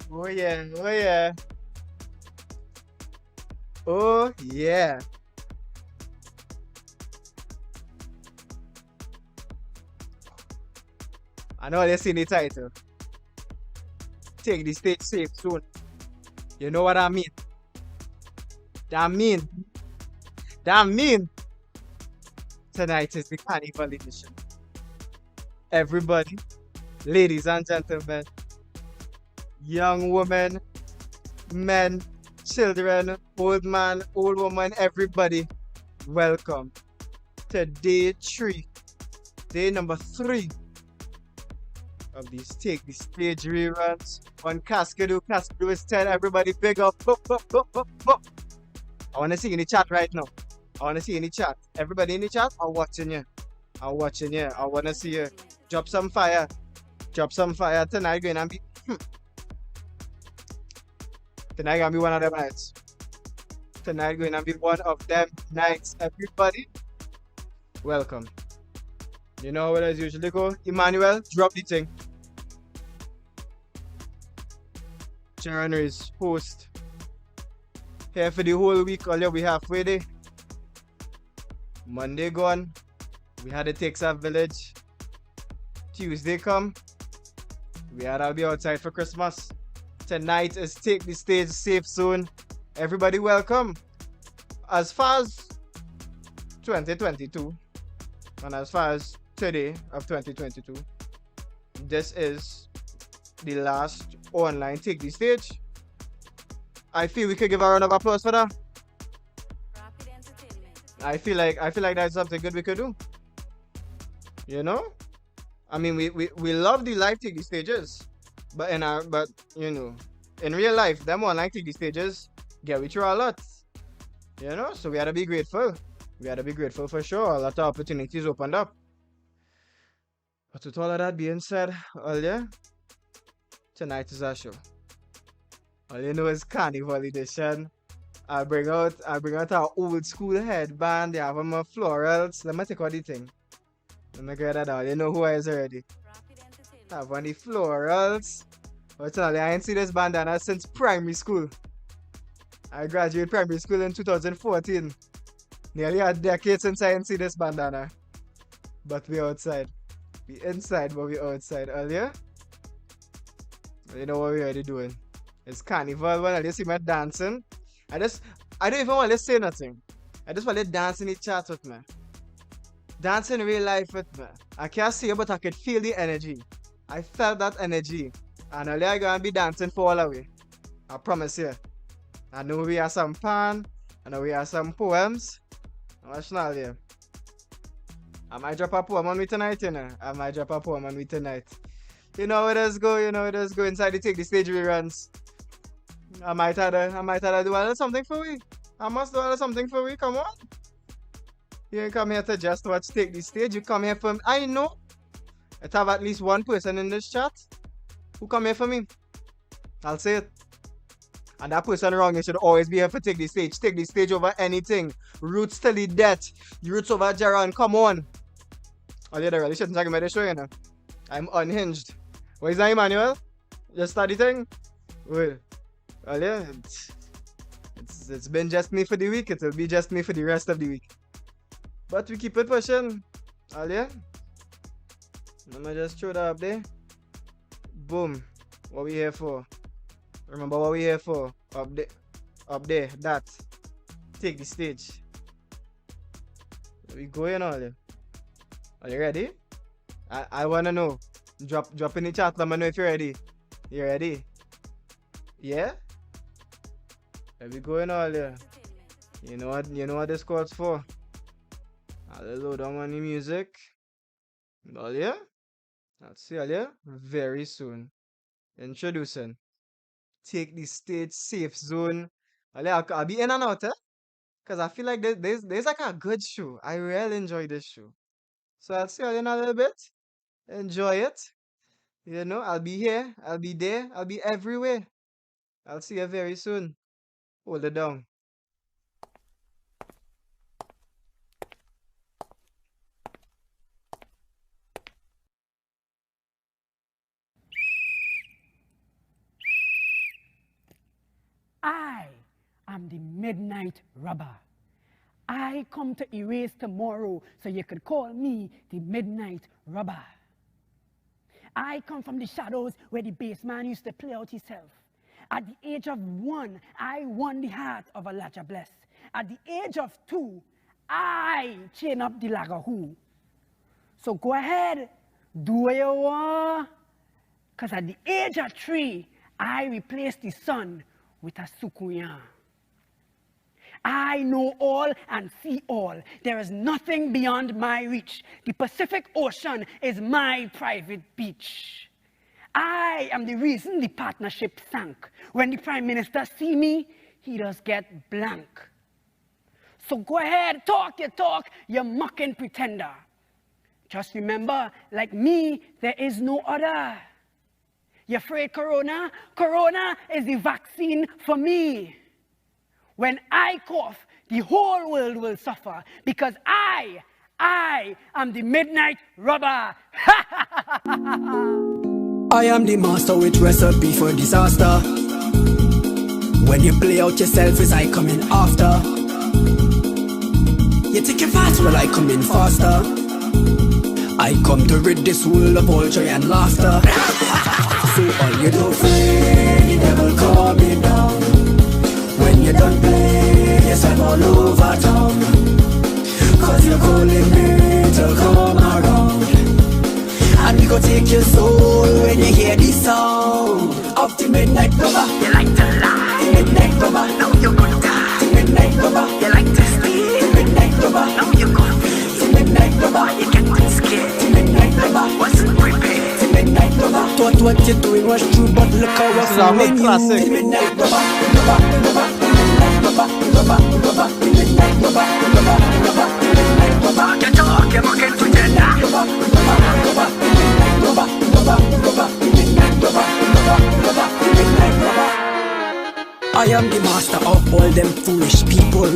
Oh yeah, oh yeah, oh yeah. I know they seen the title. Take the stage safe soon. You know what I mean? That mean, that mean. Tonight is the carnival edition. Everybody, ladies and gentlemen, young women, men, children, old man, old woman, everybody, welcome to day three, day number three of these Take the Stage reruns on Cascadoo. Cascadoo is 10. Everybody big up. Boop, boop, boop, boop, boop. I want to see you in the chat right now. I want to see you in the chat. Everybody in the chat, I'm watching you. I'm watching you. I want to see you. Drop some fire. Drop some fire tonight. Going to be tonight gonna be one of them nights. Tonight going to be one of them nights. Everybody, welcome. You know what as usually go. Emmanuel, drop the thing. Geron Ruiz, host. Here for the whole week. All we halfway there. Monday gone. We had a Texas village. Tuesday come. We had to be outside for Christmas. Tonight is Take the Stage Safezone. Everybody welcome. As far as 2022 and as far as today of 2022, this is the last online Take the Stage. I feel we could give a round of applause for that. I feel like that's something good we could do. You know? I mean we love the live Take the Stages. But you know, in real life, them online Take the Stages get we through a lot. You know, so we had to be grateful. We had to be grateful for sure. A lot of opportunities opened up. But with all of that being said, earlier, tonight is our show. All you know is Carnival Edition. I bring out our old school headband. They have my florals. Let me take out the thing. Let me get that out. You know who I is already. I have on the florals. But I ain't seen this bandana since primary school. I graduated primary school in 2014. Nearly a decade since I ain't seen this bandana. But we outside. We inside, but we outside. Earlier, you know what we already doing. It's carnival when I just see me dancing. I don't even want to say nothing. I just want to dance in the chat with me. Dance in real life with me. I can't see it, but I could feel the energy. I felt that energy. And earlier I'm gonna be dancing for all the way. I promise you. I know we have some pan. I know we have some poems. Watch now, yeah. I might drop a poem on me tonight, you know. I might drop a poem on me tonight. You know where it go, you know where it go inside the Take the Stage reruns. I might have to do a little something for we. I must do a little something for we, come on. You ain't come here to just watch Take the Stage, you come here for me. I know. I have at least one person in this chat who come here for me. I'll say it. And that person wrong, you should always be here for Take the Stage. Take the Stage over anything. Roots till the death. Roots over Geron, come on. Oh yeah, the really shouldn't talk about the show, you know. I'm unhinged. What is that, Emmanuel? Just start the thing? Well, yeah, it's been just me for the week. It'll be just me for the rest of the week. But we keep it pushing. Oh yeah. Let me just throw that up there. Boom. What we here for? Remember what we here for? Up there. That. Take the stage. We going all there. Are you ready? I wanna know. Drop in the chat. Let me know if you're ready. You ready? Yeah? Are we going all there? You know what this calls for? I'll load on the music. All yeah? I'll see you all yeah? Very soon. Introducing. Take the Stage Safezone. I'll be in and out, eh? Because I feel like there's like a good show. I really enjoy this show. So I'll see you in a little bit. Enjoy it. You know, I'll be here. I'll be there. I'll be everywhere. I'll see you very soon. Hold it down. I am the midnight robber. I come to erase tomorrow, so you could call me the midnight robber. I come from the shadows where the bassman used to play out himself. At the age of 1, I won the heart of a Latcha Bless. At the age of 2, I chain up the Lagahoo. So go ahead, do what you want. Because at the age of 3, I replaced the sun with a Sukuya. I know all and see all. There is nothing beyond my reach. The Pacific Ocean is my private beach. I am the reason the partnership sank. When the Prime Minister see me, he does get blank. So go ahead, talk, you mocking pretender. Just remember, like me, there is no other. You afraid Corona? Corona is the vaccine for me. When I cough, the whole world will suffer because I am the midnight robber. I am the master with recipe for disaster. When you play out yourself as I come in after. You take it fast while I come in faster. I come to rid this world of all joy and laughter. So all you do fear, the devil coming down. When you don't play, yes I'm all over town. Cause you're calling me to come around. And we go take your soul when you hear the sound of the midnight robber. You like to lie. The midnight robber. Now you're gonna die. The midnight robber. You like to steal. The midnight robber. Now you're gonna be. The midnight robber. You getting scared. The midnight robber. Wasn't prepared. The midnight robber. Thought what you're doing was true, but look how what's fooling you. The midnight robber. Robber, robber. The midnight robber. Robber, robber. The midnight robber. Robber, robber. The midnight robber. You talk, you're mocking pretender. Robber, robber, robber. I am the master of all them foolish people.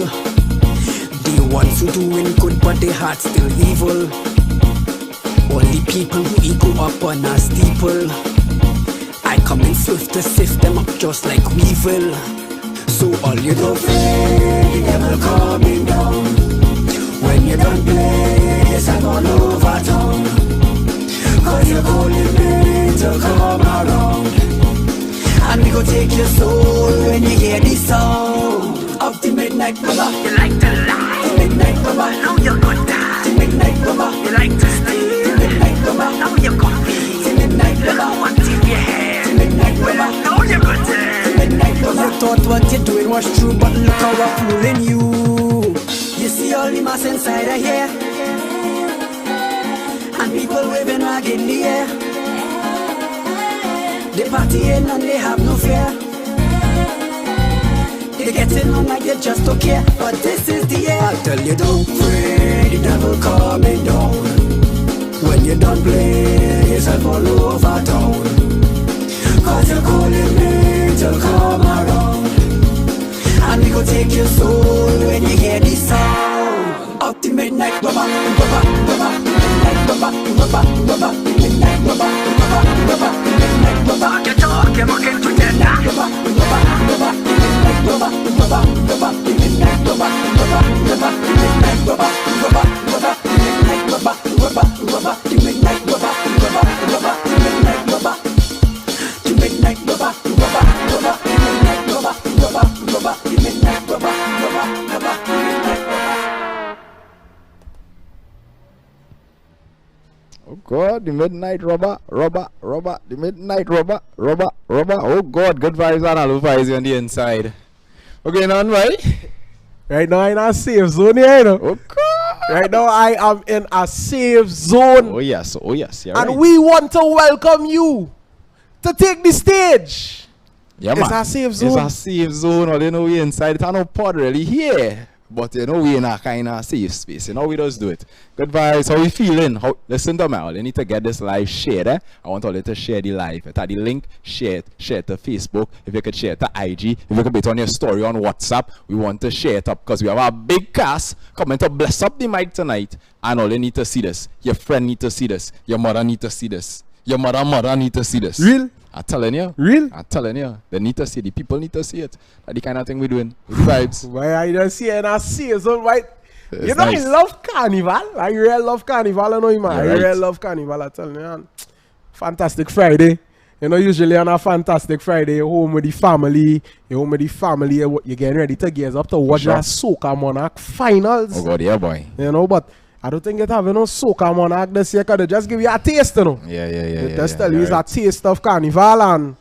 The ones who doing good but their hearts still evil. All the people who ego up on a steeple. I come in swift to sift them up just like weevil. So all you do fear, the devil coming down. When you don't play, yes I'm all over town. Cause you're calling me to come around. And we go take your soul when you hear the sound of the midnight robber. You like to lie. The midnight robber. Now you're gonna die. The midnight robber. You like to steal. The midnight robber. Now you're gonna be. The midnight robber. What's in your head? The midnight robber. Now you're gonna die. The midnight robber. You thought what you're doing was true, but look how I'm fooling you. You see all the mass inside of here. And people waving rag in the air. They partying and they have no fear. They getting on like they just don't care. But this is the year. I tell you don't pray, the devil coming down. When you don't play, yourself all over town. Cause you're calling me to come around. And we go take your soul when you hear the sound of the midnight robber, robber, robber. Midnight robber, robber, robber. Midnight robber, robber, robber. Midnight robber. You talk, you're mocking pretender. Robber, robber, robber. Midnight robber, robber, robber. Midnight robber, robber, robber. Midnight robber, robber, robber. Midnight robber, robber, robber. Midnight robber, robber, robber. Midnight robber. The midnight robber, robber, robber. Midnight robber, robber, robber. The midnight robber, robber, robber. Midnight robber. Oh God, the midnight robber, the midnight robber. Oh God, good vibes and all vibes on the inside. What's going on, right? Right now I'm in a safe zone here, you know. Oh God. Right now I am in a safe zone. Oh yes, you're and right. we want to welcome you to take the stage. Yeah, It's man. a safe zone. It's a safe zone. Or you know we inside. It's no pod really here. But you know we in a kind of safe space. You know we just do it. Good vibes. How we feeling? Listen to me. All you need to get this live shared. I want all you to share the live. It's the link. Share it to Facebook. If you could share it to IG. If you could put it on your story on WhatsApp. We want to share it up because we have a big cast coming to bless up the mic tonight. And all you need to see this. Your friend need to see this. Your mother need to see this. Your mother need to see this. Real? I'm telling you. Real? I'm telling you. They need to see it. The people need to see it. That's the kind of thing we're doing. With the vibes. Why I don't see it and I see it, so right. It's You know, nice. I love carnival. I really love carnival, I know you, man. You're I right. really love carnival, I tell you, man. Fantastic Friday. You know, usually on a Fantastic Friday, you're home with the family. You're getting ready to gear up to watch Sure. that Soca Monarch finals. Oh, God, yeah, boy. You know, but I don't think it having no Soca Monarch this year, because they just give you a taste, you know. Yeah. They just tell You're you it's right. a taste of carnival, and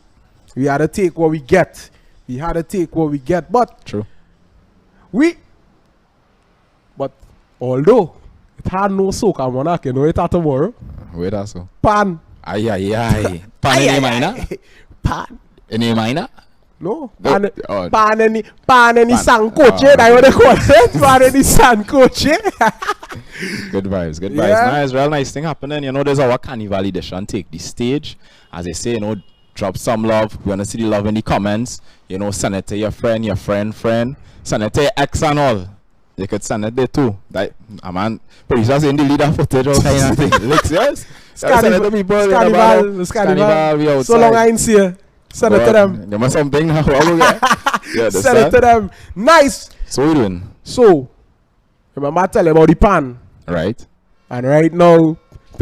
we had to take what we get. We had to take what we get. But True. But although it had no Soca Monarch, you know it had tomorrow. Wait, that's so. Pan. Aye. Pan any minor? Pan. Any minor? No. No, Pan, oh. pan any Pan. sancoche. Oh, That's what they call it. Pan any sancoche. Good vibes. Yeah. Nice, real nice thing happening. You know, there's our carnival edition take the stage. As I say, you know, drop some love. We want to see the love in the comments. You know, send it to your friend. Send it to your ex and all. You could send it there too. That man, producers in the leader footage all kind of thing. Like, yes. Send it to people. It's carnival. We outside. So long I ain't see you. Send it to them. Give me something now. Yeah, Send it to them. Nice. So what you doing? So, remember I tell you about the pan. Right. And right now,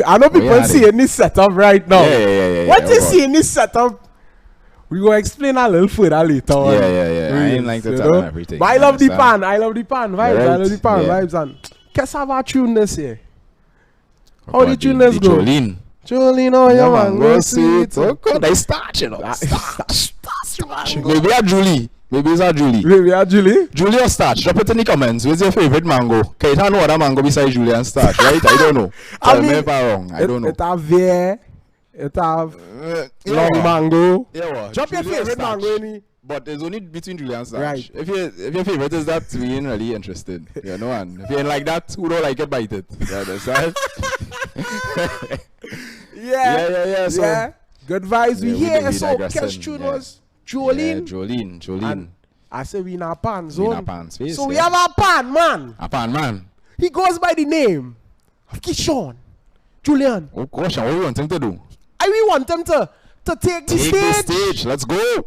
I know people yeah, see in this setup right now. Yeah. What you oh, see in this setup, we will explain a little further later on. Yeah. I ain't like to You tell know? everything. But I love the pan. I love the pan vibes. Right. I love the pan Yeah. vibes. And cassava tune this year. How the tuners go? Jolene. Jolene, oh, your mango sweet. Oh, God, they start, you know. Starch. Maybe a Julie. Maybe it's a Julie. Maybe Julie. Julie or starch? Drop it in the comments. What's your favorite mango? Okay, you don't know other mango besides Julie and starch, right? I don't know. Tell me if I'm wrong. I don't know. It have veer. It have Yeah, long what? mango. Yeah, what? Drop your Julie or favorite starch? mango in But there's only between Julie and starch. Right. If your favorite is that, we ain't really interested. You know, and if you ain't like that, who don't like it, bite it. You understand? Yeah. So, Yeah. Good vibes. We Yeah, here. we So, digressing, catch tune yeah. was Jolene. Jolene. And I say we in our pan We in zone. our pan space, So we yeah. have our pan, man. A pan man. He goes by the name of Kishon Julian. Oh gosh, what do you want him to do? I want them to take the Take the stage. stage. Let's go.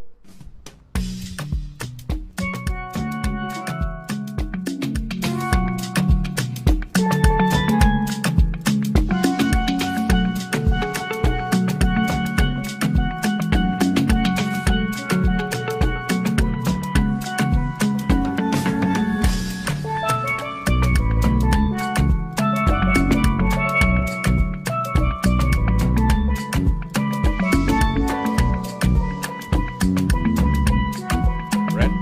Red.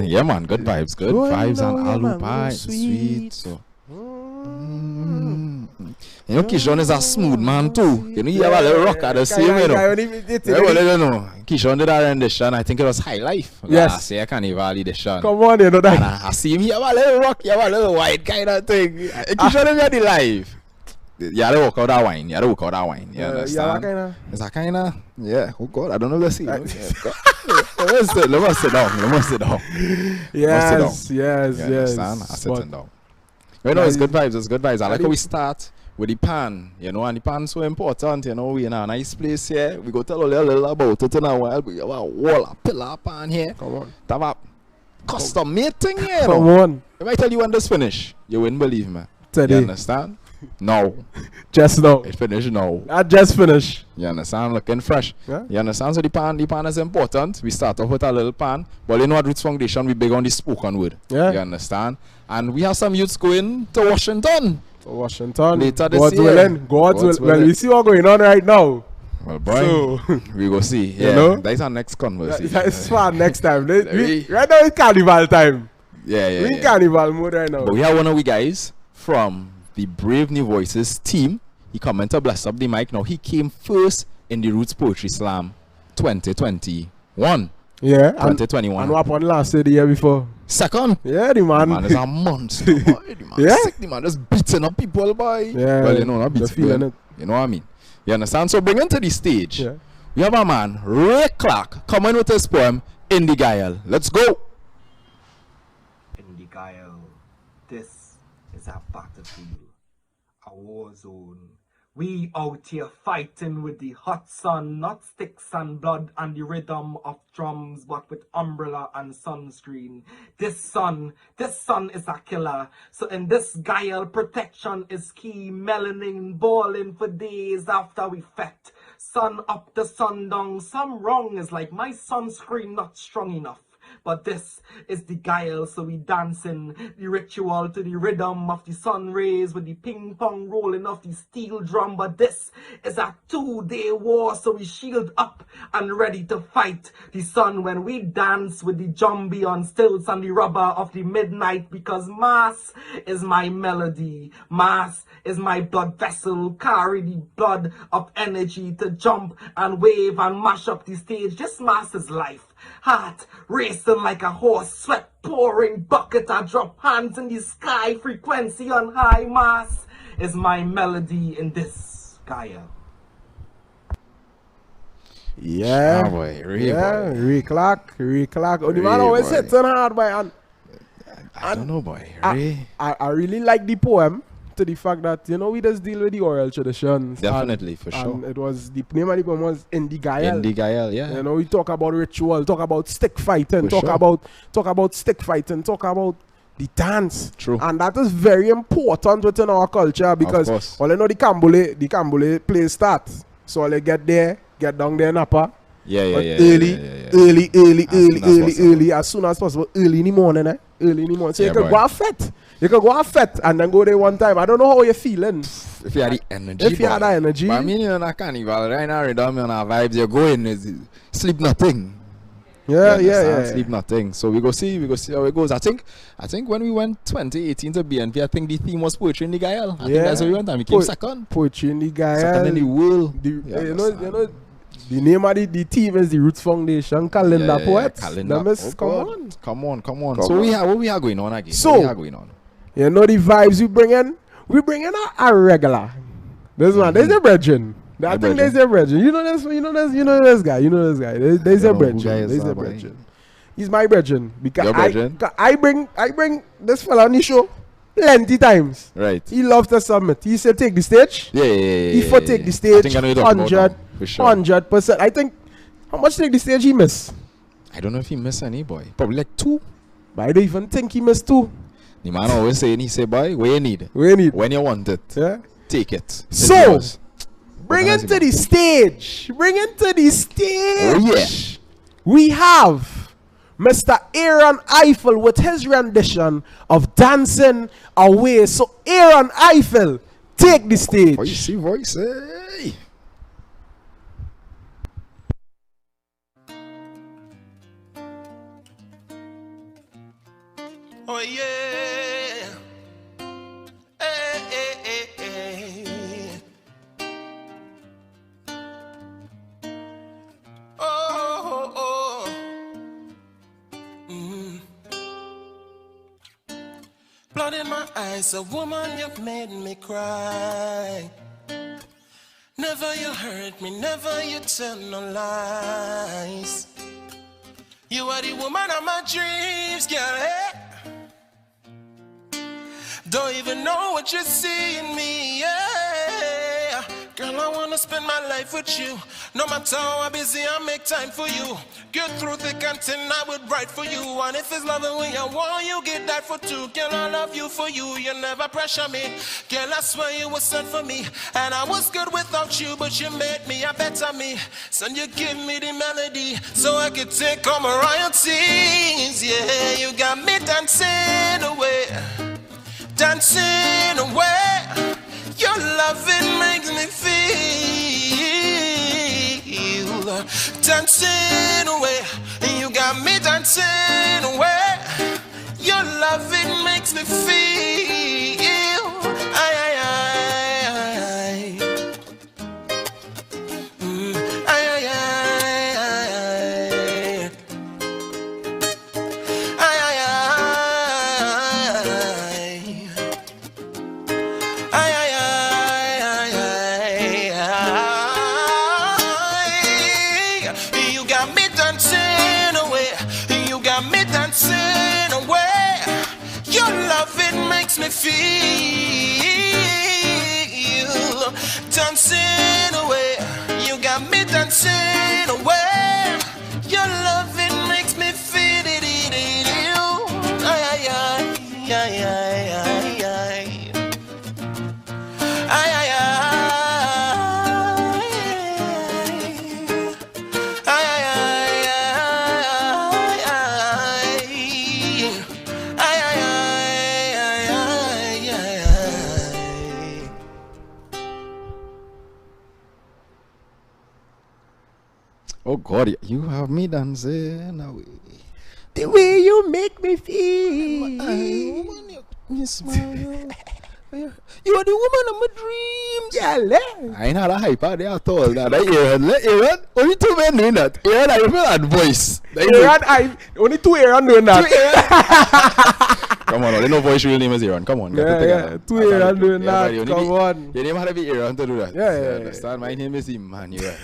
Yeah, man. Good vibes. Good Going vibes down, and yeah, aloo man, pie. real Sweet. sweet. So. You know, Kishon is a smooth man too. You know, he have a little rock at the same, you know. Yeah, well, I don't know. Kishon did a rendition. I think it was High Life. Yes. Last year, Carnival edition. Come on, you know And that. I see him, he have a little rock, he have a little white kind of thing. Kishon him had the live. You had to walk out that wine. You understand? Kinda. Is that kind of? Yeah. Oh God, I don't know the scene. Let me sit down. Yes. You understand? I'm sitting down. You know, it's good vibes. I like how we start with the pan, you know, and the pan so important, you know. We in a nice place here. We go tell a little about it in a while. We have a wall, a pillar pan here. Come on. Have a custom made thing here. Come you know. on. If I tell you when this finish, you wouldn't believe me. Today. You understand? No. Just now. It's finished now. I just finished. You understand? Looking fresh. Yeah. You understand? So the pan is important. We start off with a little pan. But you know what Roots Foundation, we big on the spoken word. Yeah. You understand? And we have some youths going to Washington. To Washington. Later this God's year. willing. God's willing. Well, willing. we see what's going on right now. Well, boy, So, we go see. Yeah, you know? that's our next conversation. that's for next time. We- Right now it's carnival time. Yeah, yeah, We in yeah. carnival mode right now. But we have one of we guys from the Brave New Voices team. He come to bless up the mic. Now he came first in the Roots Poetry Slam 2021. Yeah. And 2021. what happened last year, the year before? Second. Yeah, the man. The man is a monster, boy. The man Yeah? is sick. The man just beating up people, boy. Yeah. Well, you know, not the beating feeling people. it. You know what I mean? You understand? So bring him to the stage. Yeah. We have a man, Ray Clark, coming with his poem, In the Guile. Let's go. In the guile, this is a battlefield, a war zone. We out here fighting with the hot sun, not sticks and blood and the rhythm of drums, but with umbrella and sunscreen. This sun is a killer. So in this guile, protection is key. Melanin balling for days after we fed. Sun up to sundown, some wrong is like my sunscreen not strong enough. But this is the guile, so we dancing the ritual to the rhythm of the sun rays with the ping pong rolling off the steel drum. But this is a 2-day war, so we shield up and ready to fight the sun when we dance with the zombie on stilts and the rubber of the midnight. Because mass is my melody, mass is my blood vessel, carry the blood of energy to jump and wave and mash up the stage. This mass is life. Heart racing like a horse, sweat pouring, bucket I drop, hands in the sky, frequency on high. Mass is my melody in this guile. Yeah. Ah, boy, Ray, Yeah. boy. Ray Clark. Oh, the man Ray, always boy. hits on hard, boy. And I don't know, boy. I, Ray. I really like the poem to the fact that, you know, we just deal with the oral traditions. Definitely, for And sure. it was, the name of the poem was In the Guile. In the Guile, yeah. You know, we talk about ritual, talk about stick fighting, For talk sure. about stick fighting, talk about the dance. True. And that is very important within our culture because course. all you know the Cambole play start. So all they get there, get down there Napa. Yeah. But As early, as soon as possible, early in the morning, early in the morning. So Yeah, you can boy. go out fete. You can go out fete and then go there one time. I don't know how you're feeling. If you have the energy, If you have boy. that energy. But I mean, you're not carnival right now, rhythm, you're not vibes, you're going, sleep nothing. Yeah. Sleep nothing. So we go see how it goes. I think when we went 2018 to BNP, I think the theme was poetry in the Guile. I think that's where we went and we came second. Poetry in the Second in the Guile. world. You know, the name of the team is the Roots Foundation Calendar Poets. Calendar. Them is- Oh, come God. on. Come on. Come So on. what we are going on again? So- what we are going on? You know the vibes we bring in? We bring in a regular. This one, there's a brethren. I think there's a brethren. You know this guy. There's a don't know who brethren. guy is There's that, a boy. brethren. He's my brethren. Because Your brethren? I bring this fella on the show plenty times. Right. He loves to submit. He said take the stage. Yeah. He for take the I stage think I know you're talking about 100, now, for sure. 100%. I think, how much take the stage he miss? I don't know if he missed any, boy. Probably like 2. But I don't even think he missed 2. The man always saying, he say, boy, where you need, We need. when you want it, Yeah. take it. It's So, yours. bring Organize into it, the stage. Bring into the stage. Oh, yeah. We have Mr. Aaron Eiffel with his rendition of Dancing Away. So, Aaron Eiffel, take the stage. Voice, hey. Oh yeah. Hey. Oh. Blood in my eyes, a woman, you've made me cry. Never you hurt me, never you tell no lies. You are the woman of my dreams, girl. Hey. Don't even know what you see in me, yeah. Girl, Girl, I wanna spend my life with you. No matter how busy, I make time for you. Get through thick and thin, I would write for you. And if it's loving when you want, you get that for two. Girl, I love you for you, you never pressure me. Girl, I swear you were sent for me. And I was good without you, but you made me a better me. Son, you give me the melody, so I could take all my royalties. Yeah, you got me dancing away. Dancing away. Your loving makes me feel dancing away. You got me dancing away. Your loving makes me feel. Ay, ay, ay, ay. Ay, ay, ay, ay. Ay, ay, ay. Ay, ay, ay, ay, ay. You got me dancing away. You got me dancing away. Your loving makes me feel dancing away. You got me dancing away. Your loving makes me feel. Ay, ay, ay, ay, ay, ay, ay. Ay, ay, ay. Ay, ay, ay, ay, ay. Ay, ay, ay, ay, ay, ay. Oh God, you have me dancing away. The way you make me feel. You smile. You are the woman of my dreams. Yeah, I ain't had a hype out there at all. That Aaron, only two men doing that. Aaron, I remember that voice. Only two Aaron doing that. Come on, no voice real name is Aaron. Come on, get it together. Two Aaron doing that. Come on. Your name had to be Aaron to do that. Yeah. Understand? My name is Emmanuel.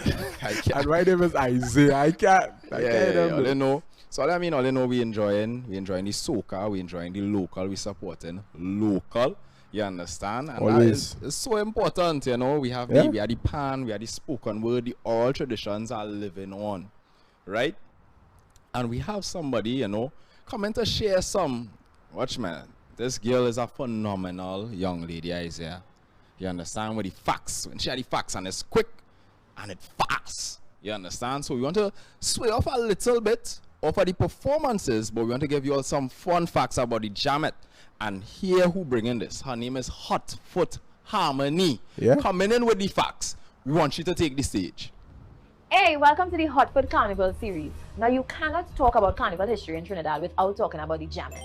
I can't. And my name is Isaiah. I can't. All they know. So all I mean, all they know we enjoying the soca, we enjoying the local, we supporting local. You understand? And Always. that is so important, you know. We have we are the pan, we are the spoken word, all traditions are living on. Right? And we have somebody, you know, coming to share some. Watch, man. This girl is a phenomenal young lady, Isaiah. You understand? With the facts. When she had the facts and it's quick and it's fast. You understand? So we want to sway off a little bit off of the performances, but we want to give you all some fun facts about the Jamet. And here who bringing this? Her name is Hot Foot Harmony. Yeah. Coming in with the facts. We want you to take the stage. Hey, welcome to the Hot Foot Carnival series. Now you cannot talk about carnival history in Trinidad without talking about the Jamet.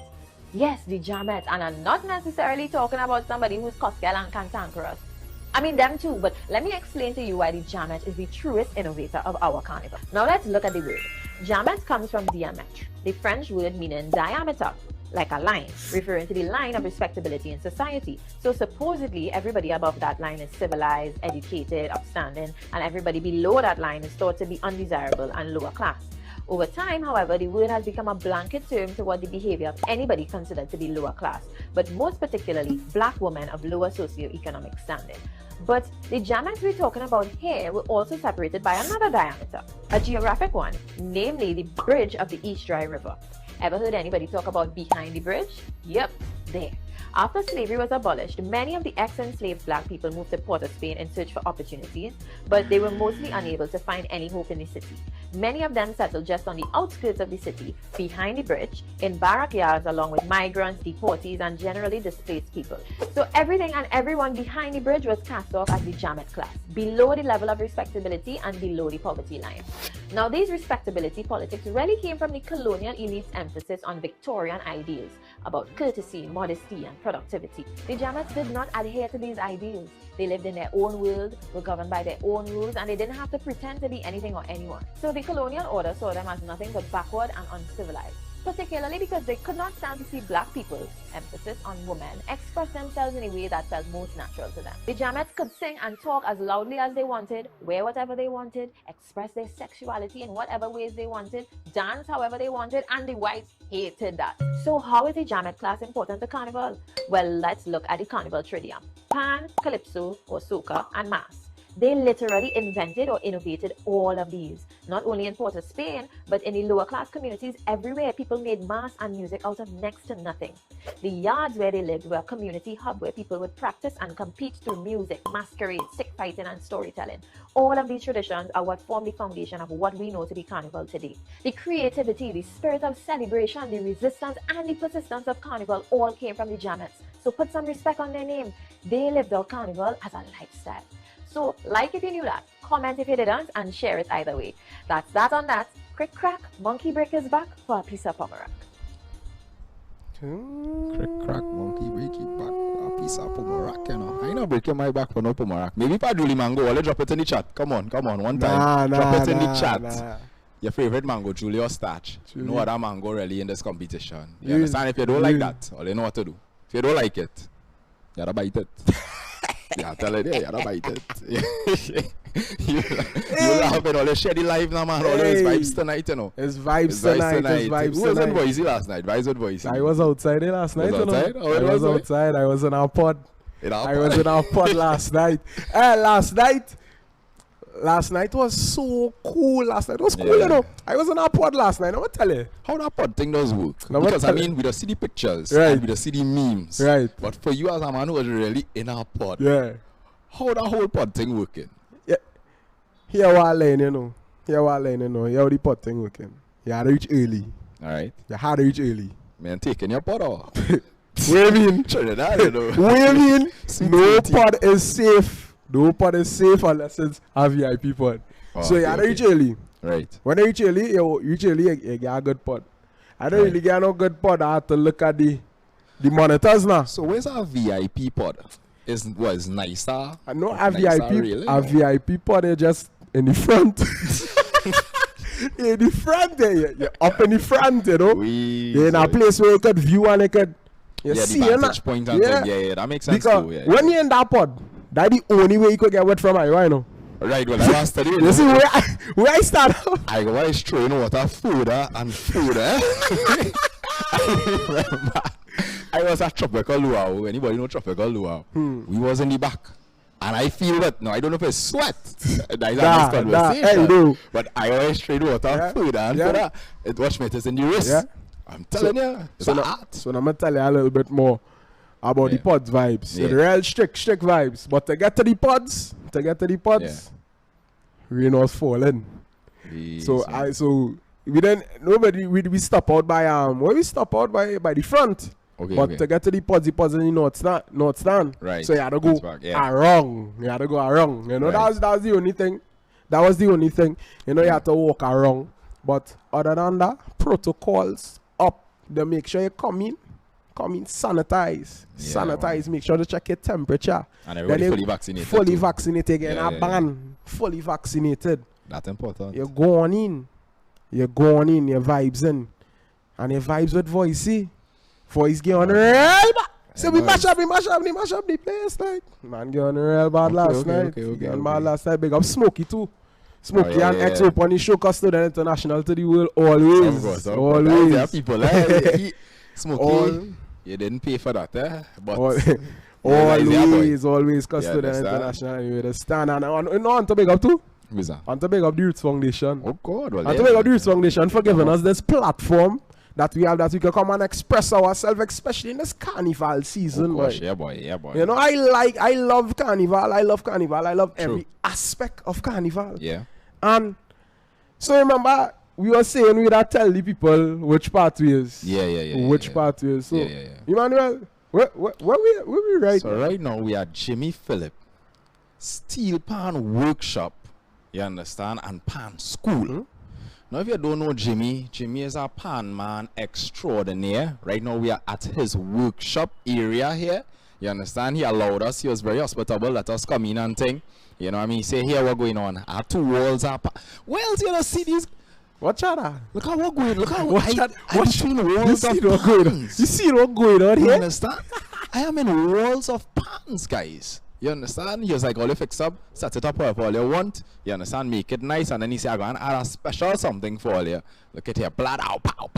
Yes, the Jamet, and I'm not necessarily talking about somebody who's Coskel and cantankerous. I mean them too, but let me explain to you why the Jamet is the truest innovator of our carnival. Now let's look at the word. Jamet comes from diametre, the French word meaning diameter, like a line, referring to the line of respectability in society. So supposedly everybody above that line is civilized, educated, upstanding, and everybody below that line is thought to be undesirable and lower class. Over time, however, the word has become a blanket term toward the behavior of anybody considered to be lower class, but most particularly black women of lower socioeconomic standing. But the Jamets we're talking about here were also separated by another diameter, a geographic one, namely the bridge of the East Dry River. Ever heard anybody talk about behind the bridge? Yep, there. After slavery was abolished, many of the ex-enslaved black people moved to Port of Spain in search for opportunities, but they were mostly unable to find any hope in the city. Many of them settled just on the outskirts of the city, behind the bridge, in barrack yards along with migrants, deportees, and generally displaced people. So everything and everyone behind the bridge was cast off as the Jamet class, below the level of respectability and below the poverty line. Now these respectability politics really came from the colonial elite's emphasis on Victorian ideals about courtesy, modesty, and productivity. The Jamets did not adhere to these ideals. They lived in their own world, were governed by their own rules, and they didn't have to pretend to be anything or anyone. So the colonial order saw them as nothing but backward and uncivilized, particularly because they could not stand to see black people, emphasis on women, express themselves in a way that felt most natural to them. The Jamets could sing and talk as loudly as they wanted, wear whatever they wanted, express their sexuality in whatever ways they wanted, dance however they wanted, and the whites hated that. So how is the Jamet class important to Carnival? Well, let's look at the Carnival tridium: Pan, Calypso or Soca, and Mass. They literally invented or innovated all of these. Not only in Port of Spain, but in the lower class communities everywhere, people made mass and music out of next to nothing. The yards where they lived were a community hub where people would practice and compete through music, masquerade, stick fighting, and storytelling. All of these traditions are what form the foundation of what we know to be Carnival today. The creativity, the spirit of celebration, the resistance, and the persistence of Carnival all came from the Jammets. So put some respect on their name. They lived out Carnival as a lifestyle. So like if you knew that, comment if you didn't, and share it either way. That's that on that. Crick crack, monkey break his back for a piece of Pomerock. Crick crack, monkey break it back. A piece of Pomerock, you know. I ain't not breaking my back for no Pomerock. Maybe if I Julie Mango, I'll drop it in the chat. Come on, one time. Drop it in the chat. Your favorite mango, Julie or Starch. No other mango really in this competition. You understand? If you don't like that, all you know what to do. If you don't like it, you gotta bite it. Yeah, tell it, you gotta bite it. You laugh at all the shady live now, man. All those vibes tonight, you know. It's vibes tonight. Who was in Boise last night? Vibes with Boise. I was outside last night. Was outside? Oh, I was outside. I was in our pod. I was in our pod last night. Last night was so cool. Last night was cool, you know. I was in our pod last night. I want to tell you. How that pod thing does work. Because I mean, we don't see the pictures. Right. And we don't see the memes. Right. But for you as a man who was really in our pod. Yeah. How that whole pod thing working? Yeah. Here what I learn, you know. Here how the pod thing working. You had to reach early. Alright. You had to reach early. Man, taking your pod off. What do you mean? Trinidad, you know. What do you mean? No pod is safe. No pod is safe unless it's a VIP pod. Oh, so you had to reach early. Right. When you reach early, you get a good pod. I don't really get no good pod. I have to look at the monitors now. So where's our VIP pod? Is nicer? I know a VIP. Really, a VIP pod is just in the front. In the front there, you're up in the front, you know. You're in a place where you could view and you could see the vantage point and thing. Yeah, that makes sense because too. Yeah, when you're in that pod, that's the only way you could get wet from Iowa, you know. Right, well, I was studying. You see where I start? I go is throwing water, food, and food. I remember I was at Tropical Luau. Anybody know Tropical Luau? We was in the back. And I feel that, no, I don't know if it's sweat. That is a conversation. But I always trade water, food, and for that, it wash meters in the wrist. Yeah. I'm telling you, it's so I'm going to tell you a little bit more about the pods vibes. The real strict vibes. But to get to the pods, rain was falling. So we stop out by we stop out by the front. But to get to the pods in the north stand. Right. So you had to go around. You know, that was the only thing. You know, you had to walk around. But other than that, protocols up. They make sure you come in sanitize. Sanitize, make sure to check your temperature. And everybody fully vaccinated. Fully vaccinated again. A ban. Fully vaccinated. That's important. You're going in, your vibes in. And your vibes with Voicey. Voice get on real bad. So we mash up the place like. Man get on real bad last night. Bad last night. Big up Smokey too. Smokey and X open the show Cascadoo International to the world always. Always. There are people like Smokey. You didn't pay for that, eh? But always Cascadoo International. You understand? And on to big up too. On to big up the Roots Foundation. Oh God. On to big up the Roots Foundation for giving us this platform that we have, that we can come and express ourselves, especially in this carnival season. Boy. Yeah, boy. You know, I love carnival. I love every aspect of carnival. Yeah. And so remember, we were saying we would tell the people which part we is. Yeah. Which part we is. So, Emmanuel, where we right now? So right now we are Jimmy Phillip, Steel Pan Workshop, you understand, and Pan School. Now, if you don't know Jimmy is a pan man extraordinaire. Right now, we are at his workshop area here. You understand? He allowed us. He was very hospitable. Let us come in and thing. You know what I mean? He say, here, what's going on? Our two walls are... Wells, you don't see these... Watch out. Look how what going. Look how I'm between walls of pans. You see what going on here? You understand? I am in walls of pans, guys. You understand? He was like, all you fix up, set it up whatever all you want. You understand? Make it nice. And then he said, I'm going to add a special something for all you. Look at here. Blood out. Pow.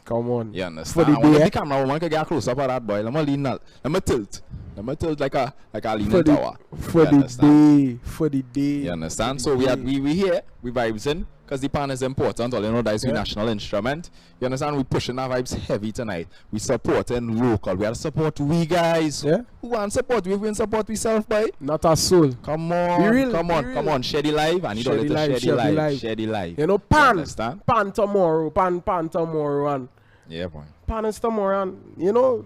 Come on. You understand? I want the camera woman can get close up at that boy. Let me lean that. Let me tilt. Number 2 is like a leaning For tower. For You the understand? day. For the day. You understand? For So the we here, we vibes in, because the pan is important. All you know, that is the Yeah. national instrument. You understand? We pushing our vibes heavy tonight. We supporting local. We are support we guys. Yeah. Who want support? We win support we self, boy. Not a soul. Come on, real, come be on, real. come on. Share the live. I need Share a the little live, share the share the live. live. Share the live. You know, pan. understand? Pan tomorrow. Pan tomorrow. And Yeah, boy. pan is tomorrow. And, you know,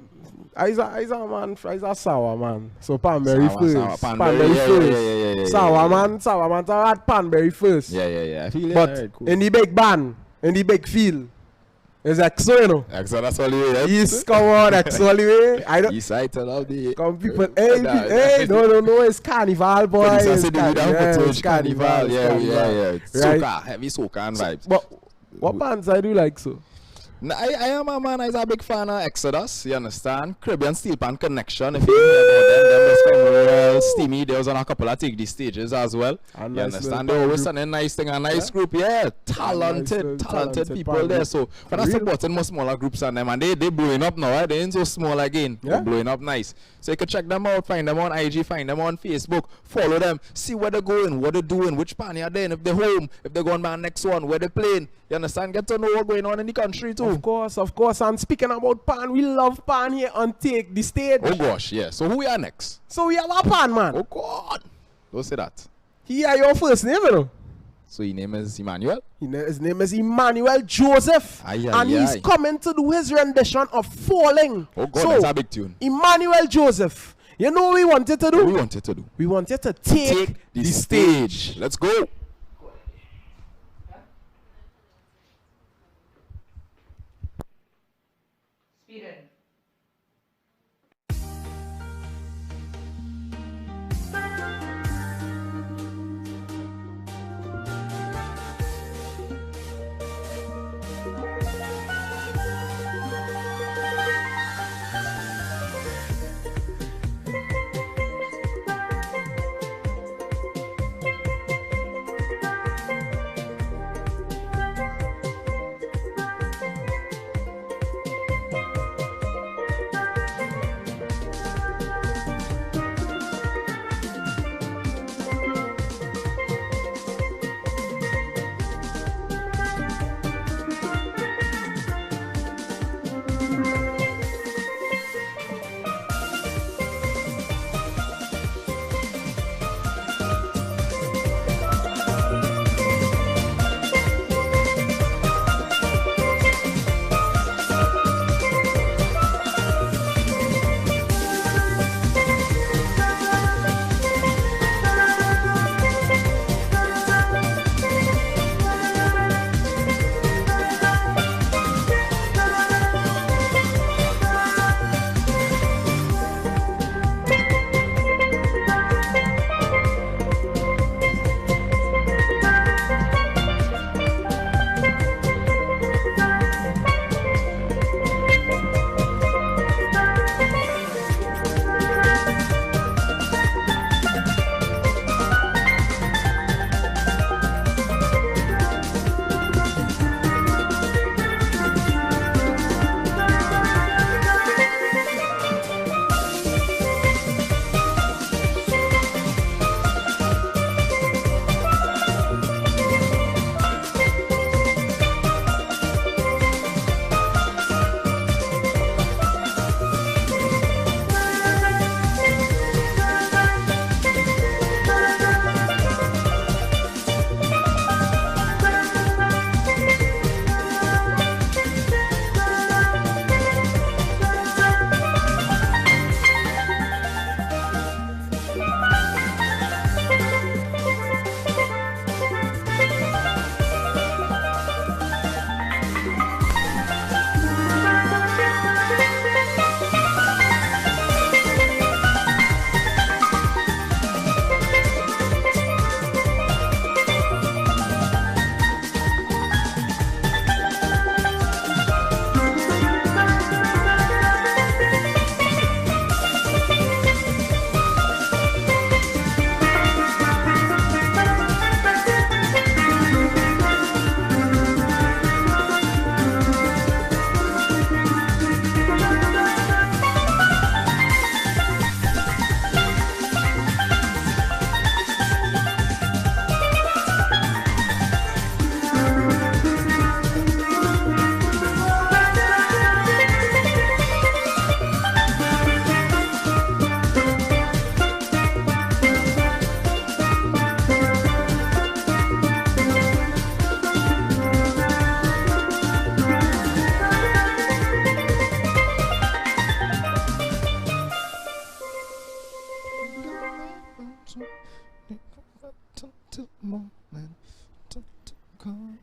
I's a man. I's a sour man. So Panberry Sour, first. sour, Panberry yeah, first. yeah, Sour man. Sour man. So I had Panberry first. Yeah. I feel it. But Alright, cool. in the big band, in the big field, it's EXO, you know. So that's all you hear. Yes, come on, EXO anyway. I don't. East side tell of the. Come people, hey, no, it's carnival, boy. Police are It's saying we don't have yeah, to it's touch carnival. Yeah. Right. Soca, heavy soca and vibes. But what bands I do like so? I am a man. I'm a big fan of Exodus. You understand? Caribbean Steel Pan Connection. If you hear about them just come real steamy. There was on a couple of take the stages as well. And You nice understand? little They always group. done a nice thing, a nice group. Yeah, talented talented people pan there. group. So when I real. supporting more smaller groups and them, and they blowing up now. They ain't so small again. Yeah. They're blowing up nice. So you can check them out. Find them on IG. Find them on Facebook. Follow them. See where they're going, what they're doing, which pan you're in. If they're home, if they're going by next one, where they're playing. You understand? Get to know what's going on in the country too. Of course. And speaking about pan, we love pan here on Take the Stage. Oh gosh, yeah. So who we are next? So we have a pan man. Oh God. Don't say that. Here your first name, you know. So his name is Emmanuel? His name is Emmanuel Joseph. Aye, and he's coming to do his rendition of Falling. Oh God, so, that's a big tune. Emmanuel Joseph. You know what we wanted to do? What we wanted to do? We wanted to take the stage. Let's go.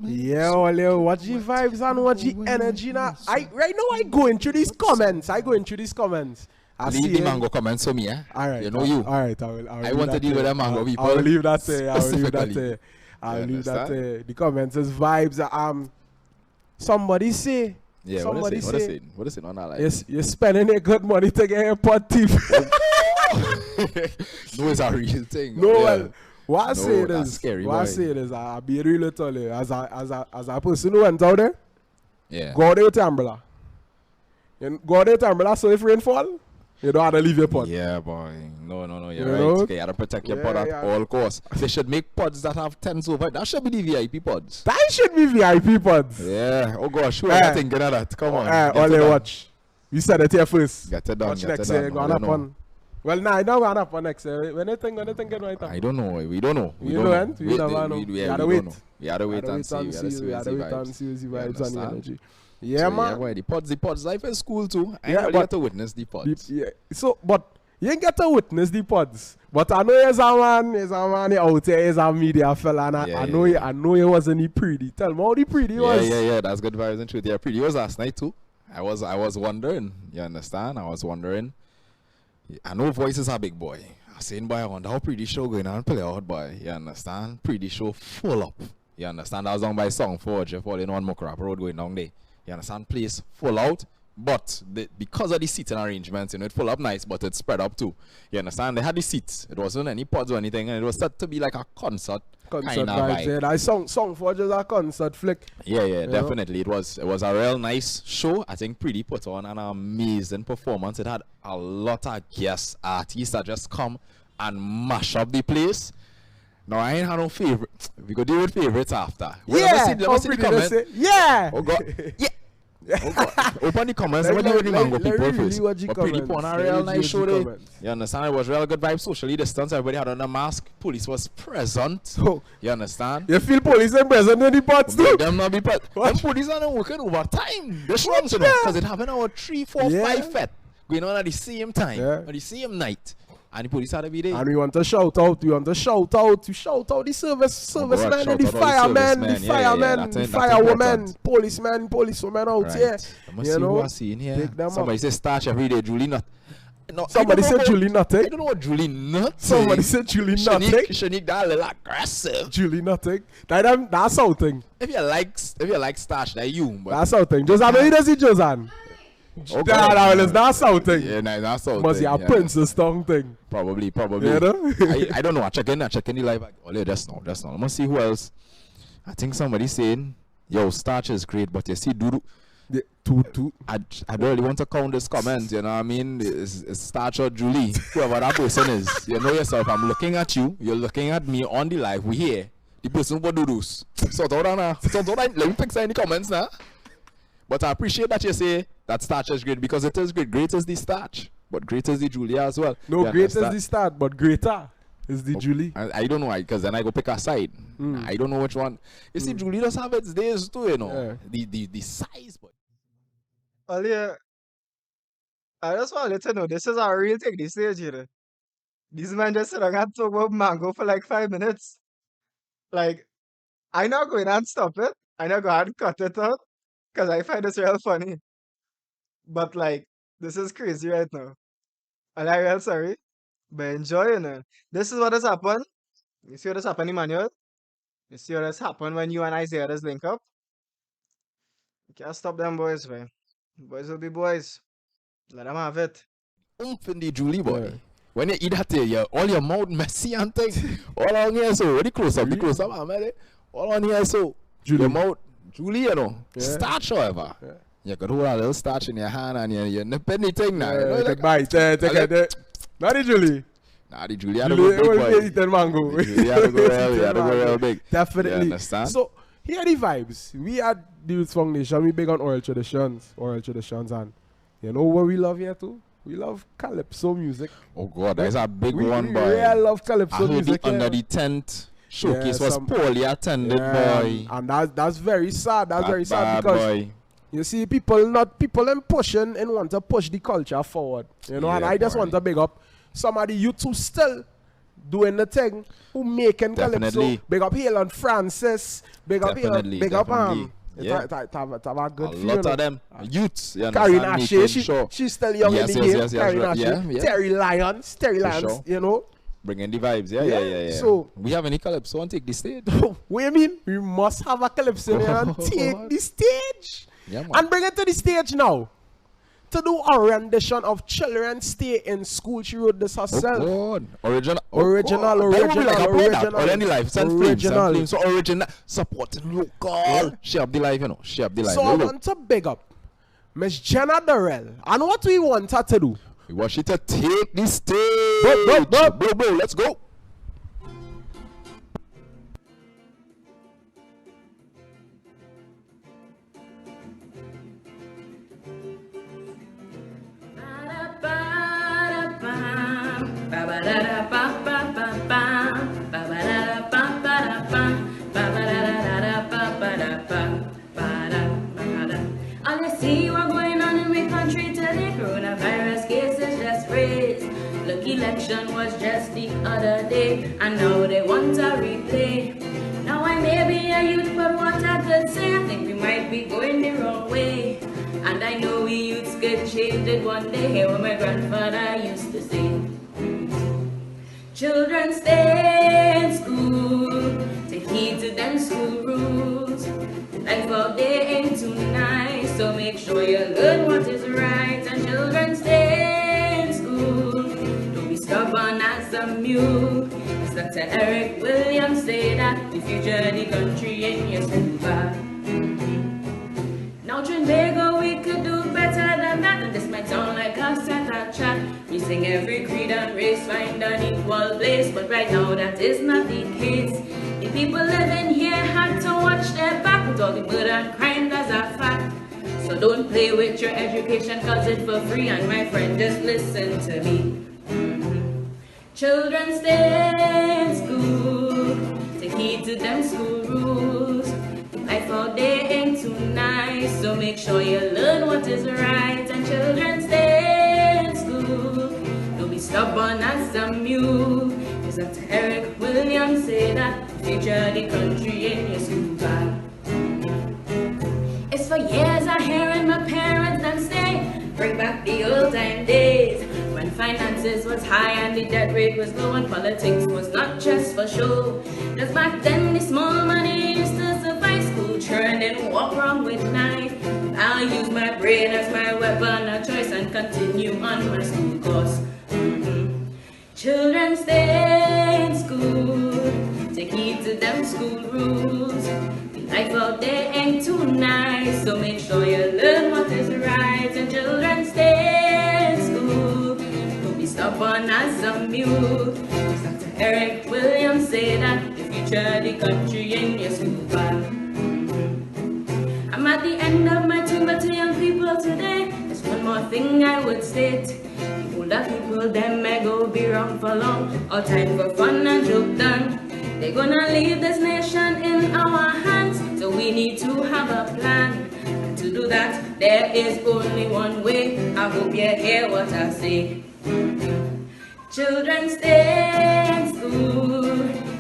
Yeah, Ole, watch the vibes and watch the energy now. Right now I go into these comments. I Leave see the mango comments for me, eh? All right. You know you. All right, I will. I want to deal with them mango people. I will leave that there. Specifically. I'll leave that there. The comments is vibes. Somebody say. Yeah, Somebody what is it? What is it on that line? Yes, you're spending a good money to get your pot teeth. No, it's a real thing. No, yeah. well, what I say that's is, scary, what I boy. say is, I'll be real with you. As a person who went out there, Yeah. go out there with your umbrella. You go out there with your umbrella, so if rain fall, you don't have to leave your pot. Yeah, boy. No, you're You right. know? Okay, you gotta protect your pod at all costs. They should make pods that have tents over. That should be the VIP pods. That should be VIP pods. Yeah. Oh gosh, who am I thinking of that? Come on. get it Only done. watch. You said it here first. Get it done. Watch Get next it year. done. Going I up don't know. on. Well, nah, I don't go up on next year. When you think right now. I don't know. We don't know. We You don't know, know. and you never know. We You don't gotta wait. know. We gotta wait and see. We gotta see We gotta wait and vibes. see the You vibes and the understand? energy. So, Yeah, man. boy, the pods life is cool too. I Yeah, really but- get to witness the pods. Yeah. So, but you ain't get to witness the pods. But I know he's a man out there, he's a media fella, and Yeah, I know he wasn't the pretty. Tell me how the pretty was. Yeah. That's good vibes and truth. Yeah, pretty was last night too. I was wondering. You understand? I was wondering. I know voices are big boy. I saying boy, I wonder how pretty show going on play out, boy. You understand? Pretty show full up. You understand? I was down by Song Forge, falling on Mokrap Road going down there. You understand? Place full out. But because of the seating arrangements, it full up nice, but it spread up too. You understand? They had the seats. It wasn't any pods or anything, and it was set to be like a concert kind of vibes. vibe. Yeah, that song for just a concert flick. Yeah, know? definitely. It was a real nice show. I think Pretty put on an amazing performance. It had a lot of guest artists that just come and mash up the place. Now I ain't had no favorite. We could deal with favorites after. Let me see the comments. Yeah. Oh God. Yeah. Oh God. Open the comments. Let me deal with the mango people first. But Pretty put on a real nice show there. You understand? It was real good vibe. Socially distanced. Everybody had on a mask. Police was present. So, you understand? you feel police and present in the pots too? Them not be present. Them police are not working overtime. This runs, you know, because it happened our 3, 4, 5 fete going on at the same time, at the same night. And the police had to be there. And we want to shout out the servicemen and the firemen, the firewomen, policewomen out here. You know what I'm seeing here? Somebody say starch every day, Julie Nut. No, somebody said Julie Nutting. I don't know what Julie Nut. Somebody said Julie Nutting. Shanique, that a little aggressive. Julie Nutting. That's something. If you like starch, that's you. But that's something. Just I know you don't see Josan. Okay. That's something. Yeah, that's something. Must be a princess tongue thing. Probably. You know? I don't know. I check in the live. Oh, just now. I must see who else. I think somebody's saying, yo, starch is great, but you see, Dudu. I don't really want to count this comment, you know what I mean? It's starch or Julie, whoever that person is. You know yourself. I'm looking at you. You're looking at me on the live. We here. The person who do this. Let me fix any comments now. But I appreciate that you say that starch is great because it is great. Great is the starch, but great is the Julia as well. No, great is the start, but greater is the Julie. I don't know why, because then I go pick a side. I don't know which one. You see, Julie does have its days too, you know. The size, but. Earlier, I just want to let you know this is a real thing. This stage, you know. These men just sit down and talk about mango for like 5 minutes. Like, I not going and stop it. I not go and cut it out. Because I find this real funny. But like, this is crazy right now. And I'm real sorry. But enjoy it. This is what has happened. You see what has happened, Emmanuel? You see what has happened when you and Isaiah just link up? You can't stop them boys, man. Boys will be boys. Let them have it. Oomph in the Julie boy. Yeah. When you eat that thing, all your mouth messy and thing. All on here so. Ready close up. The close up, man. All on here so. Julie. Your mouth. Julie, you know, starch, however. Yeah. You could hold a little starch in your hand and you nip anything now. You know, like, bite, take it. Not the Julie. Nah, the Julie had to go big, boy. Eating mango. Julie had to go real big. Definitely. You understand? So, here are the vibes. We at the Youth Foundation, we big on oral traditions, and you know what we love here too? We love calypso music. Oh God, that's a big one, boy. We really love calypso music. Under the tent. Showcase was poorly attended, boy. And that's very sad. That's very sad because you see people pushing and want to push the culture forward. You know, and I just want to big up some of the youth who still doing the thing, who making calypso. Definitely. Big up Hale and Francis. Big up Hale. Definitely, Big up definitely. Yeah. Have a good A few, lot you know. of them youths. You Karina understand me? Ashe, For sure. she's still young Yes, in the yes, game. yes, yes, Karina right. Ashe. Yeah. Terry Lyons, sure. you know. Bringing the vibes. Yeah, Yeah. so- we have any calypso on take the stage? What do you mean? We must have a calypso here and take the stage. Yeah, man. And bring it to the stage now. To do a rendition of Children Stay in School. She wrote this herself. Oh, God. Original. Original, That would be like a product original. Or any life. Send Original. films. So original. Supporting local. Share up the life, you know. Share up the life. So I Look. want to big up Miss Jenna Durrell. And what we want her to do? We want you to take the stage. Bro, let's go. All you see what going on in my country today, coronavirus cases just raised. Look, election was just the other day, and now they want to replay. Now I may be a youth, but what I could say, I think we might be going the wrong way. And I know we youths could change it one day, hear what my grandfather used to say. Children stay in school, take heed to them school rules. Life out there ain't too nice, so make sure you learn what is right. And children stay in school, don't be stubborn as a mule. As Dr. Eric Williams say that the future of the country in your school bag. Now Trinbago, we could do better than that, and this might sound like a set chat. We sing every creed and race, find an equal place, but right now that is not the case. The people living here had to watch their back with all the murder and crime, that's a fact. So don't play with your education, cause it's for free, and my friend, just listen to me. Children stay in school, take heed to them school rules. Life out there ain't too nice, so make sure you learn what is right. And children stay in school, don't be stubborn as a mule. Cause Dr. Eric Williams say that the future of the country in your school bag. It's for years I hearing my parents them say, bring back the old time days, when finances was high and the debt rate was low and politics was not just for show. Cause back then the small money used to survive school churn and walk wrong with knife. I'll use my brain as my weapon of choice and continue on my school course. Children stay in school, take heed to them school rules. The life out there ain't too nice, so make sure you learn what is right. And children stay in school, don't be stubborn as a mule. As Dr. Eric Williams say that the future of the country in your school bag. I'm at the end of my tune, but to young people today, there's one more thing I would state. Older people, them may go be wrong for long. All time for fun and joke done. They're gonna leave this nation in our hands, so we need to have a plan. And to do that, there is only one way. I hope you hear what I say. Children stay in school,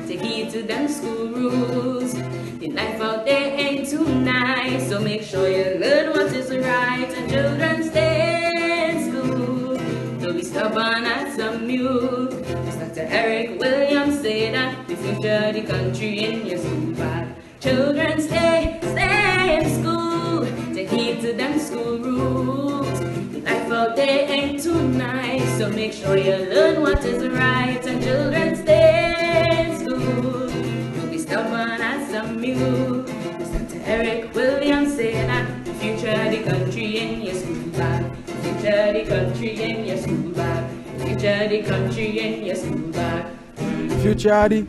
take heed to them school rules. The life out there ain't too nice, so make sure you learn what is right. And children stay in school, don't be stubborn as a mule. As Dr. Eric Williams say that the future of the country in your school bag. Children stay in school, take heed to them school rules. The life out there ain't too nice, so make sure you learn what is right. And children stay in school, don't be stubborn as a mule. As Dr. Eric Williams say that the future of the country in your school bag. The future of the country in your school bag. The future of the country in your school bag. The future of the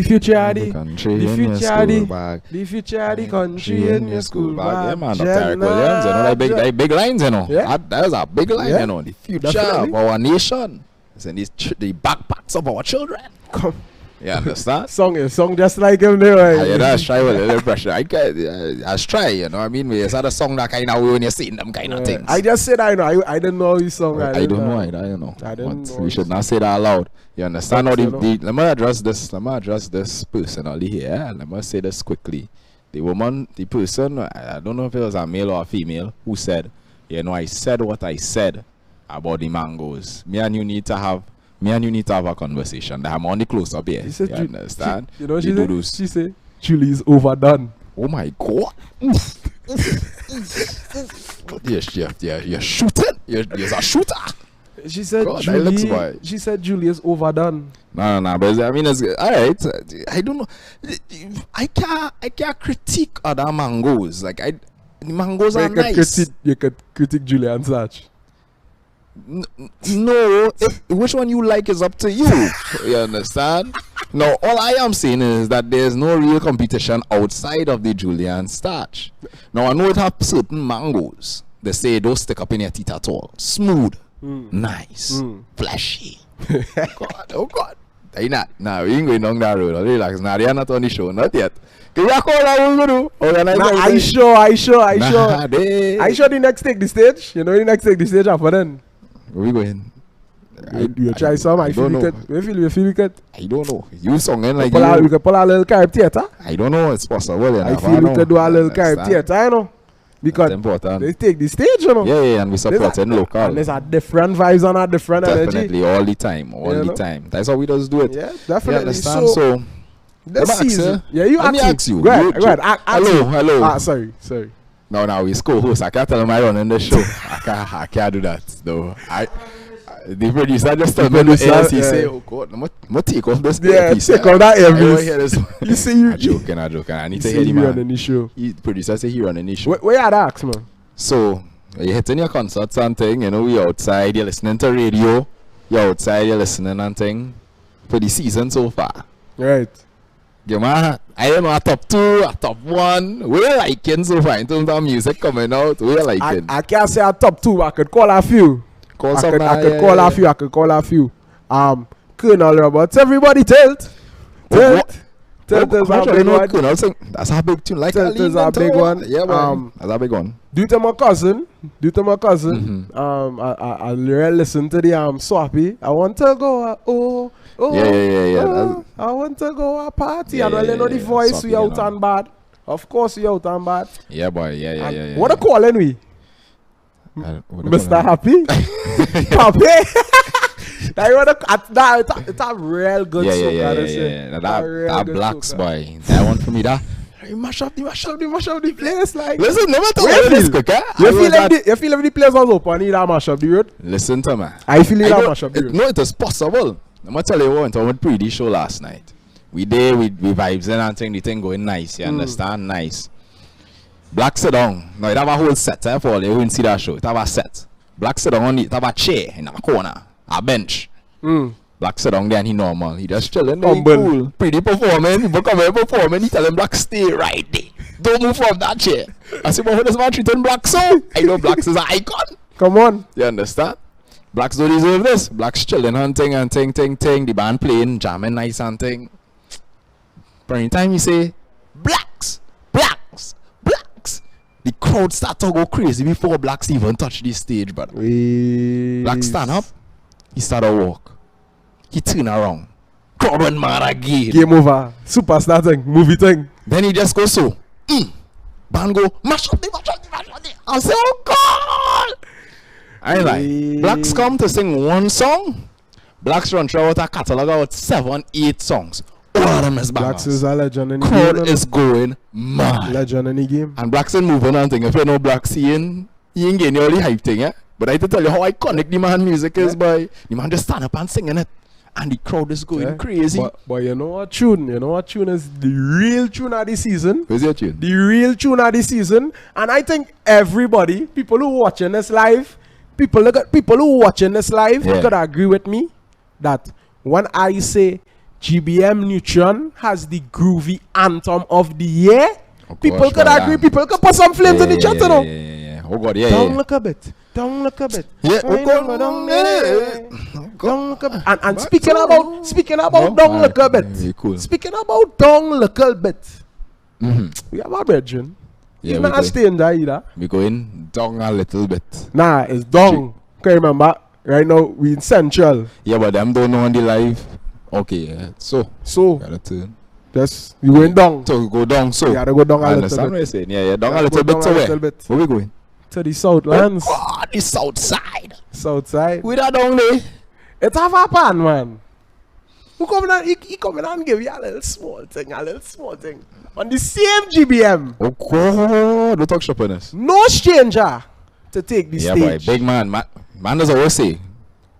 future of the country, the future of the future of the country in your school bag. Yeah, man, Dr. Eric Williams, you know, that big lines, you know. Yeah. That was a big line, Yeah. you know. The future Definitely. of our nation is in the backpacks of our children. Come. You understand? Song just like him there. Yeah, that's try with a little pressure. I try, you know. I mean, it's not a song that kind of way when you're seeing them kind of things. I just said I know. I didn't know his song. I don't know. I don't know. I didn't know. We should not say that aloud. You understand? Let me address this personally here. Let me say this quickly. The person, I don't know if it was a male or a female, who said, you know, I said what I said about the mangoes. Me and you need to have a conversation. That I'm on the close up here. You understand? You know what she said? Julie's overdone. Oh my God. You're shooting. You're a shooter. She said she said Julie is overdone. No, but I mean, it's all right. I don't know. I can't critique other mangoes. Like the mangoes are nice. You could critique Julie and such. No, which one you like is up to you. You understand? Now, all I am saying is that there's no real competition outside of the Julian starch. Now, I know it have certain mangoes. They say don't stick up in your teeth at all. Smooth, nice, fleshy. Oh God. They not. Nah, we ain't going down that road. Relax. Nah, they are not on the show. Not yet. Can you call that we're going to organize I sure. I sure the next take the stage. You know the next take the stage after then. Where we going? You try some. I feel it. You feel it. I don't know. You songing like we can pull a little Carib theater. I don't know. It's possible. I feel we can do a little Carib theater. I know. Because they take the stage, you know. Yeah, and we support in local. And there's a different vibes and a different energy. Definitely, all the time. That's how we just do it. Yeah, definitely. So this season, let me ask you. Go ahead. Hello. Sorry. No, we co-host. I can't tell him I run in the show. I can't do that, though. The producer just told me he say, "Oh God, I'm gonna take off this earpiece." Take off that earpiece. You see, I'm joking. I need to hear the man. Running the show. The producer say he running the show. Where are the acts, man? So you hitting your concerts and thing. You know, we outside. You're listening to radio. You're outside. You're listening and thing. For the season so far, right? Yeah, man. I don't know a top 2, a top 1. We're liking so far in terms of music coming out. We're liking. I can't say a top 2. I could call a few. I could call a few. Colonel Roberts. Everybody tilt. Tilt is a big one. That's a big tune. Like tilt is a big one. Yeah, that's a big one. Due to my cousin. I listen to the Swappy. I want to go. Yeah. I want to go a party. I don't know the voice. We out and bad. Of course, we out and bad. Yeah, boy. Yeah. What a call anyway? Mr. Happy? Happy? It's a real good song. Yeah. That blacks boy. That one for me, that. You mash up the place. Like, listen, never talk about this quick, eh? You feel like the place was open, you don't mash up the road? Listen to me. I feel you don't mash up the road. No, it is possible. I'm going to tell you what, I went to the show last night. We vibes in and the thing going nice, you understand? Nice. Black sit down. Now, it have a whole set, for all you wouldn't see that show. It have a set. Black sit down on it, have a chair in a corner, a bench. Black sit down there and he normal. He just chilling there, cool. Pretty performing. People come here performing. He tell him Black stay right there. Don't move from that chair. I say, but who does man treating Black so? I know Blacks is an icon. Come on. You understand? Blacks don't deserve this. Blacks chilling and ting. The band playing, jamming nice and ting. But anytime you say, Blacks. The crowd start to go crazy before Blacks even touch the stage, brother. Black stand up. He start to walk. He turn around. Crowd went mad again. Game over. Superstar thing. Movie thing. Then he just goes so. Band go, mash up the. I say, oh God. I like. Blacks come to sing one song. Blacks run throughout a catalog about 7-8 songs. All of them is bangers. Blacks is a legend in the crowd game. Crowd is going mad. Legend in the game. And Blacks is moving and thing. If you know Blacks, he ain't getting all the hype thing, eh? But I have to tell you how iconic the man music is, boy. The man just stand up and singing it. And the crowd is going crazy. But you know what tune? You know what tune is the real tune of the season? Where's your tune? The real tune of the season. And I think everybody, people who watching this live, people who watching this live could agree with me that when I say GBM Neutron has the groovy anthem of the year, people could agree. People could put some flames in the chat, you know. Yeah. Oh God, yeah. Don't look a bit. Don't look a bit. Yeah, Don't look a bit. And speaking about don't look a bit. Very cool. Speaking about don't look a bit. Mm-hmm. We have a brethren. Yeah, He's we not going- staying there either. We going down a little bit. Nah, it's down. Okay, remember, right now we in Central. Yeah, but them don't know on the live. Okay, yeah. So gotta turn. Just you going down. So go down. So You gotta go down a I little understand bit. what you're saying. Yeah, down Yeah, a little go bit. down So a where? little bit. Where we going? To the Southlands. Oh, the south side. South side. We that down there. It's have a pan, man. Who coming and he coming and give you a little small thing. On the same GBM. Oh God, don't talk shop on us. No stranger to take the Yeah, boy, stage. big man. Man does always say,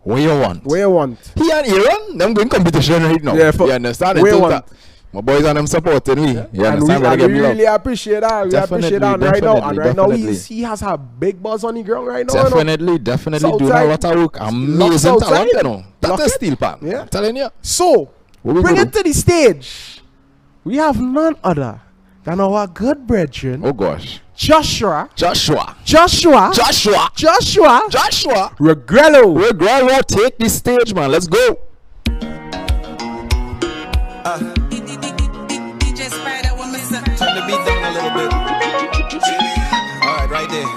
what you want? Where you want? He and Aaron, them going competition right now. Yeah, for- you understand? where Until want? that, my boys and them supporting me. You And we, understand? Gotta and give we me love. really appreciate that. We Definitely, appreciate that. And right now, definitely. he has a big buzz on the ground right now. you know. Definitely doing a Southside. lot of work. Amazing Southside. talent, you know. That Lock is it. steel pan. Yeah. I'm telling you. So, What we bring gonna it to the stage. We have none other than our good brethren, Oh gosh. Joshua Joshua. Regrello. We're going to take the stage, man. Let's go. DJ Spider, what me say? Turn the beat down a little bit. Alright, right there.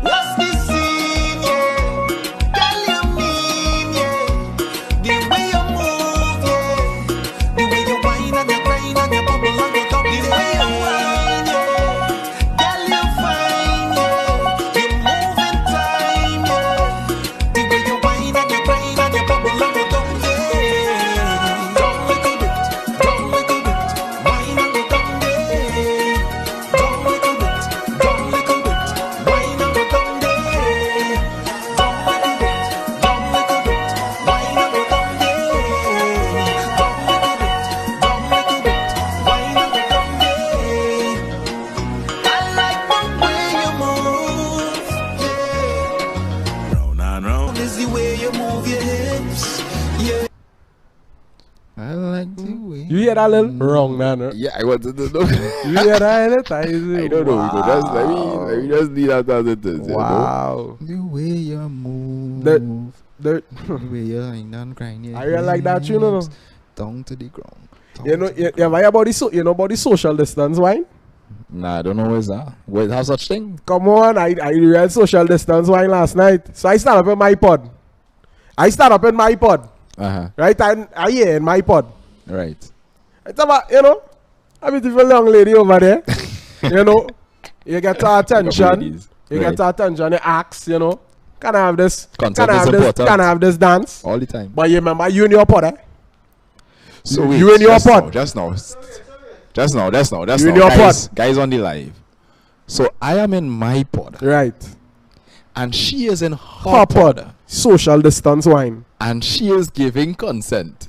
What's this scene, yeah? Tell you mean, yeah. The way you move, yeah. The way you whine and you grind and you bubble and you dump. The way you whine, yeah. Tell you fine, yeah. You move in time, yeah. The way you whine and you grind and you bubble and you dump, yeah. Don't look a bit, whine and you dump, yeah. Don't look a bit, whine and you dump, yeah. Don't look a bit, whine and you dump, yeah. Don't look a bit, whine and you dump, yeah. I like the way you move, yeah. Round and round is the way you move your hips, yeah. I like the way. You hear that little wrong, man? Yeah, I wanted to know. You hear that little? I don't know. Wow. Let me just leave that as it is. Wow. You know? The way you move. The The way you line and grind your I really like that tune, you know. hips down to the ground. You know, you know about the social distance wine? Nah, I don't know what's that. Wait, have such thing? Come on, I read social distance wine last night. So I start up in my pod. Uh-huh. Right? I hear in my pod. Right. It's about, you know, a beautiful young lady over there. You know, you get her attention. ladies. You Right. get her attention. You ask, you know, can I have this? Consent Can I is have this? important. Can I have this dance? All the time. But you remember, you in your pod, eh? So You wait, in your just pod. now, just now. You in your guys, guys on the live. So I am in my pod, Right. and she is in her Her pod, pod. Social distance wine. and she is giving consent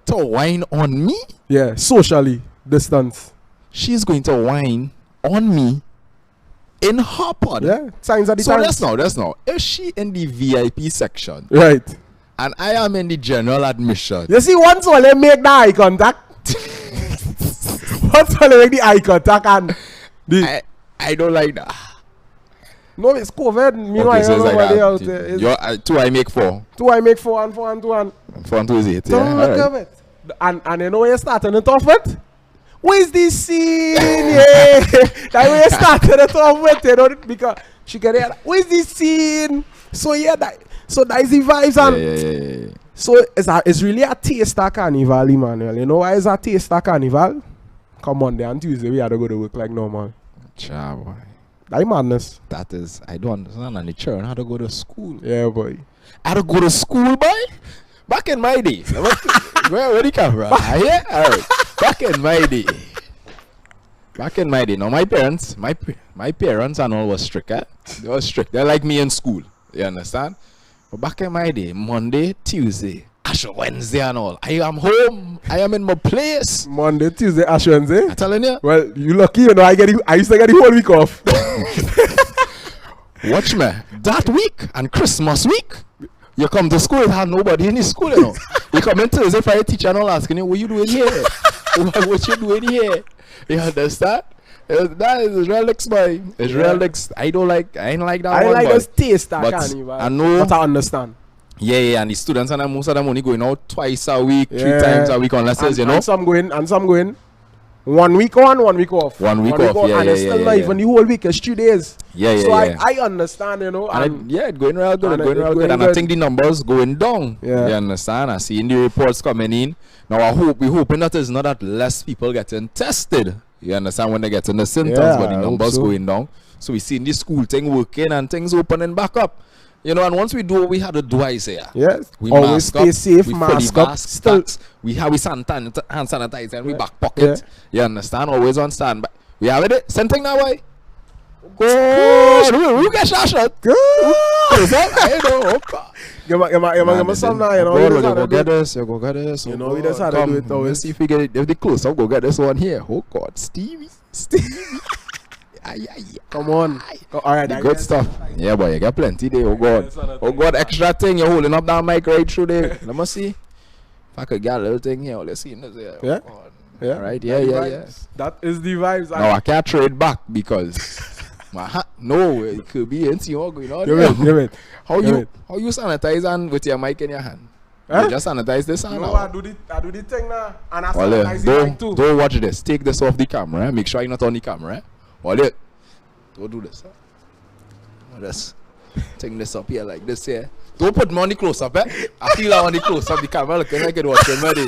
to whine on me. Yeah, socially distance. She's going to whine on me in her pod. Yeah, signs of the So times. that's now. Is she in the VIP section Right. and I am in the general admission? You see, once all they make the eye contact, once all they make the eye contact and the I don't like that. no, it's COVID. Meanwhile, Okay, so it's like nobody out that. there. It's Your two I make four. two I make 4 and 4 and 2 and 4 and 2 is 8. don't Yeah. look Alright. at it. And you know where you starting it off with? Where's this scene? Yeah, that way you started it off with, you know, because she can hear. Where's this scene? So yeah, so that's the vibes and. Yeah. So it's really a taster carnival, Emmanuel. You know why it's a taster carnival? Come on, there on Tuesday we had to go to work like normal. Cha boy. That madness. That is, I don't understand. And the children had to go to school. Yeah, boy. I had to go to school, boy. Back in my day. where the camera? Yeah, all right. Back in my day. Now my parents and all was strict. Eh? They were strict. They're like me in school. You understand? But back in my day, Monday, Tuesday, Ash Wednesday and all. I am home. I am in my place. Monday, Tuesday, Ash Wednesday. I'm telling you. Well, you lucky, you know. I used to get the whole week off. Watch me. That week and Christmas week, you come to school, it had nobody in the school, you know. You come in Thursday, Friday, teacher and all asking you, what you doing here? what you doing here? You understand? That is relics, boy. It's relics. I ain't like that I one, like boy. this taste that But carnival. I know- But I understand. Yeah, and the students and most of them only going out twice a week, 3 Yeah. times a week, unless it's, you know. And some going 1 week on, 1 week off. 1 week off, yeah, and it's yeah, still yeah, not yeah. even the whole week, it's 3 days. Yeah, So yeah. I understand, you know. And it's going real good. and It's going it's real going good. And I good. think the numbers going down. Yeah. You understand? I see in the reports coming in. Now we hoping that it's not that less people getting tested. You understand, when they get in the symptoms, Yeah, but the I hope numbers so. going down. So we see the school thing working and things opening back up. You know, and once we do what we had to do, I say, Yes. we Always mask stay up, safe, we mask fully up. Still, we have hand sanitizer and we back pocket. You understand? Always on standby. We have it. Same thing now, boy. Good. Who get shot? good. I know. Give me some now, you know. You we go just get this. You go get this. You know, we just had to do it always. Let's see if we get it. If they close up, go get this one here. Oh God, Stevie. Come on. All right, The I good guess. stuff. Yeah, boy, you got plenty there. Oh God. Oh God, extra thing. You're holding up that mic right through there. Let me see. If I could get a little thing here, let's see. Yeah. Yeah. Right. Yeah. That is the vibes. No, I can't trade back because no, it could be anything going on. Give it. How Give you it. how you sanitize and with your mic in your hand? Huh? You just sanitize this hand. No, I do the thing now. And I Well, sanitize the mic too. don't watch this. Take this off the camera. Make sure you're not on the camera. Well, don't do this. Just take this up here like this here. Don't put me on the close up, eh? I feel I on the close up the camera looking like it watching ready.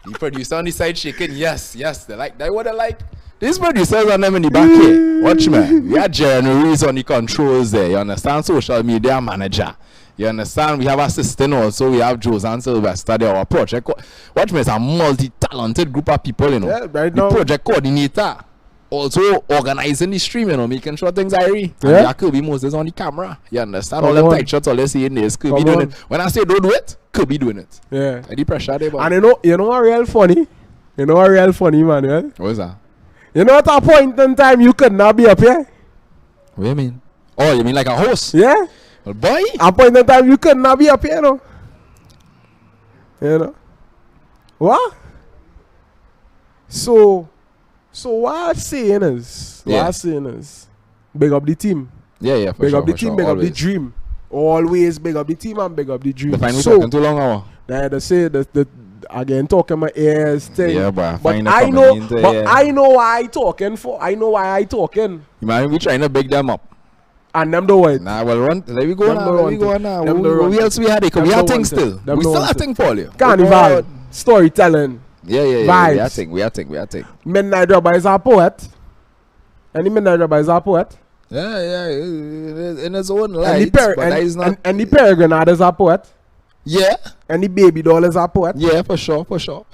The producer on the side shaking. Yes. They like that. What they like. These producers on them in the back here. Watch me. We have Geron Ruiz on the controls there. You understand? Social media manager. You understand? We have assistant also. We have Josan Sylvester there. Our project. Watch me. It's a multi-talented group of people, you know. Yeah, right The now. project coordinator. Also organizing the stream, you know, making sure things are ready. Yeah. And Kirby Moses on the camera. You understand? Come All them on. tight shots, all they see in there is Kirby Come doing on. it. When I say don't do it, Kirby doing it. Yeah. And the pressure there, And you know what real funny? You know what real funny, Manuel? what is that? You know at a point in time you could not be up here? What do you mean? Oh, you mean like a host? Yeah? Well, boy. At a point in time you could not be up here, no? You know? What? So what I'm saying is, big up the team. Yeah, for Big sure, up the for team, sure, big up the always. dream. Always big up the team and big up the dream. But find me So, talking too long, hour. they say the again talking my ears thing. Yeah, but But find I the know, comment, but yeah. I know why I talking for. I know why I talking. You mind we trying to big them up? And them don't want. Nah, well, run. Let me go Them now. don't Let want me go it. now. Them don't want Who else we had? Them We don't have things want it. still. Them We don't still want have it. things for you. Carnival, storytelling, Yeah. Vibes. We are thing. Midnight Robber is a poet. Any Midnight Robber is a poet. Yeah. In his own And light. But that is not. and the Peregrine is a poet. Yeah. And the Baby Doll is a poet. Yeah, for sure.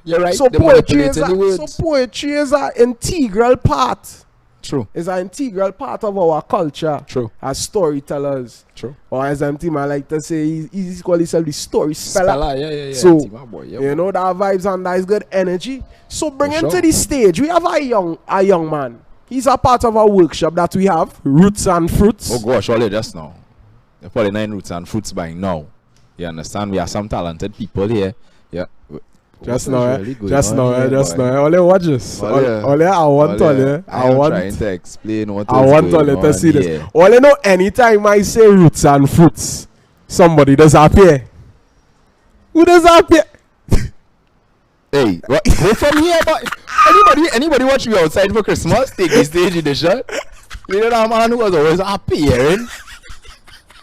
You're right. So They poetry manipulating the words. is an integral part. True. It's an integral part of our culture. True. As storytellers. True. Or as team I like to say, he's called himself the story speller. Yeah. So, Team, boy, yeah, you know that vibes and that is good energy. So bring For him sure. to the stage. We have a young man. He's a part of our workshop that we have, Roots and Fruits. Oh gosh, only just now. They're 49 roots and fruits by now. You understand? We have some talented people here. Yeah. Just What now, is really going just on now, here, just boy? now. Only watch this. Ole, Only I want Ole. I am trying to explain what I is want going Ole to on see here. this. Only know anytime I say Roots and Fruits, somebody does appear. Who does appear? Hey, what? Go from here, but anybody watch me outside for Christmas? Take the stage edition. You know that man who was always appearing,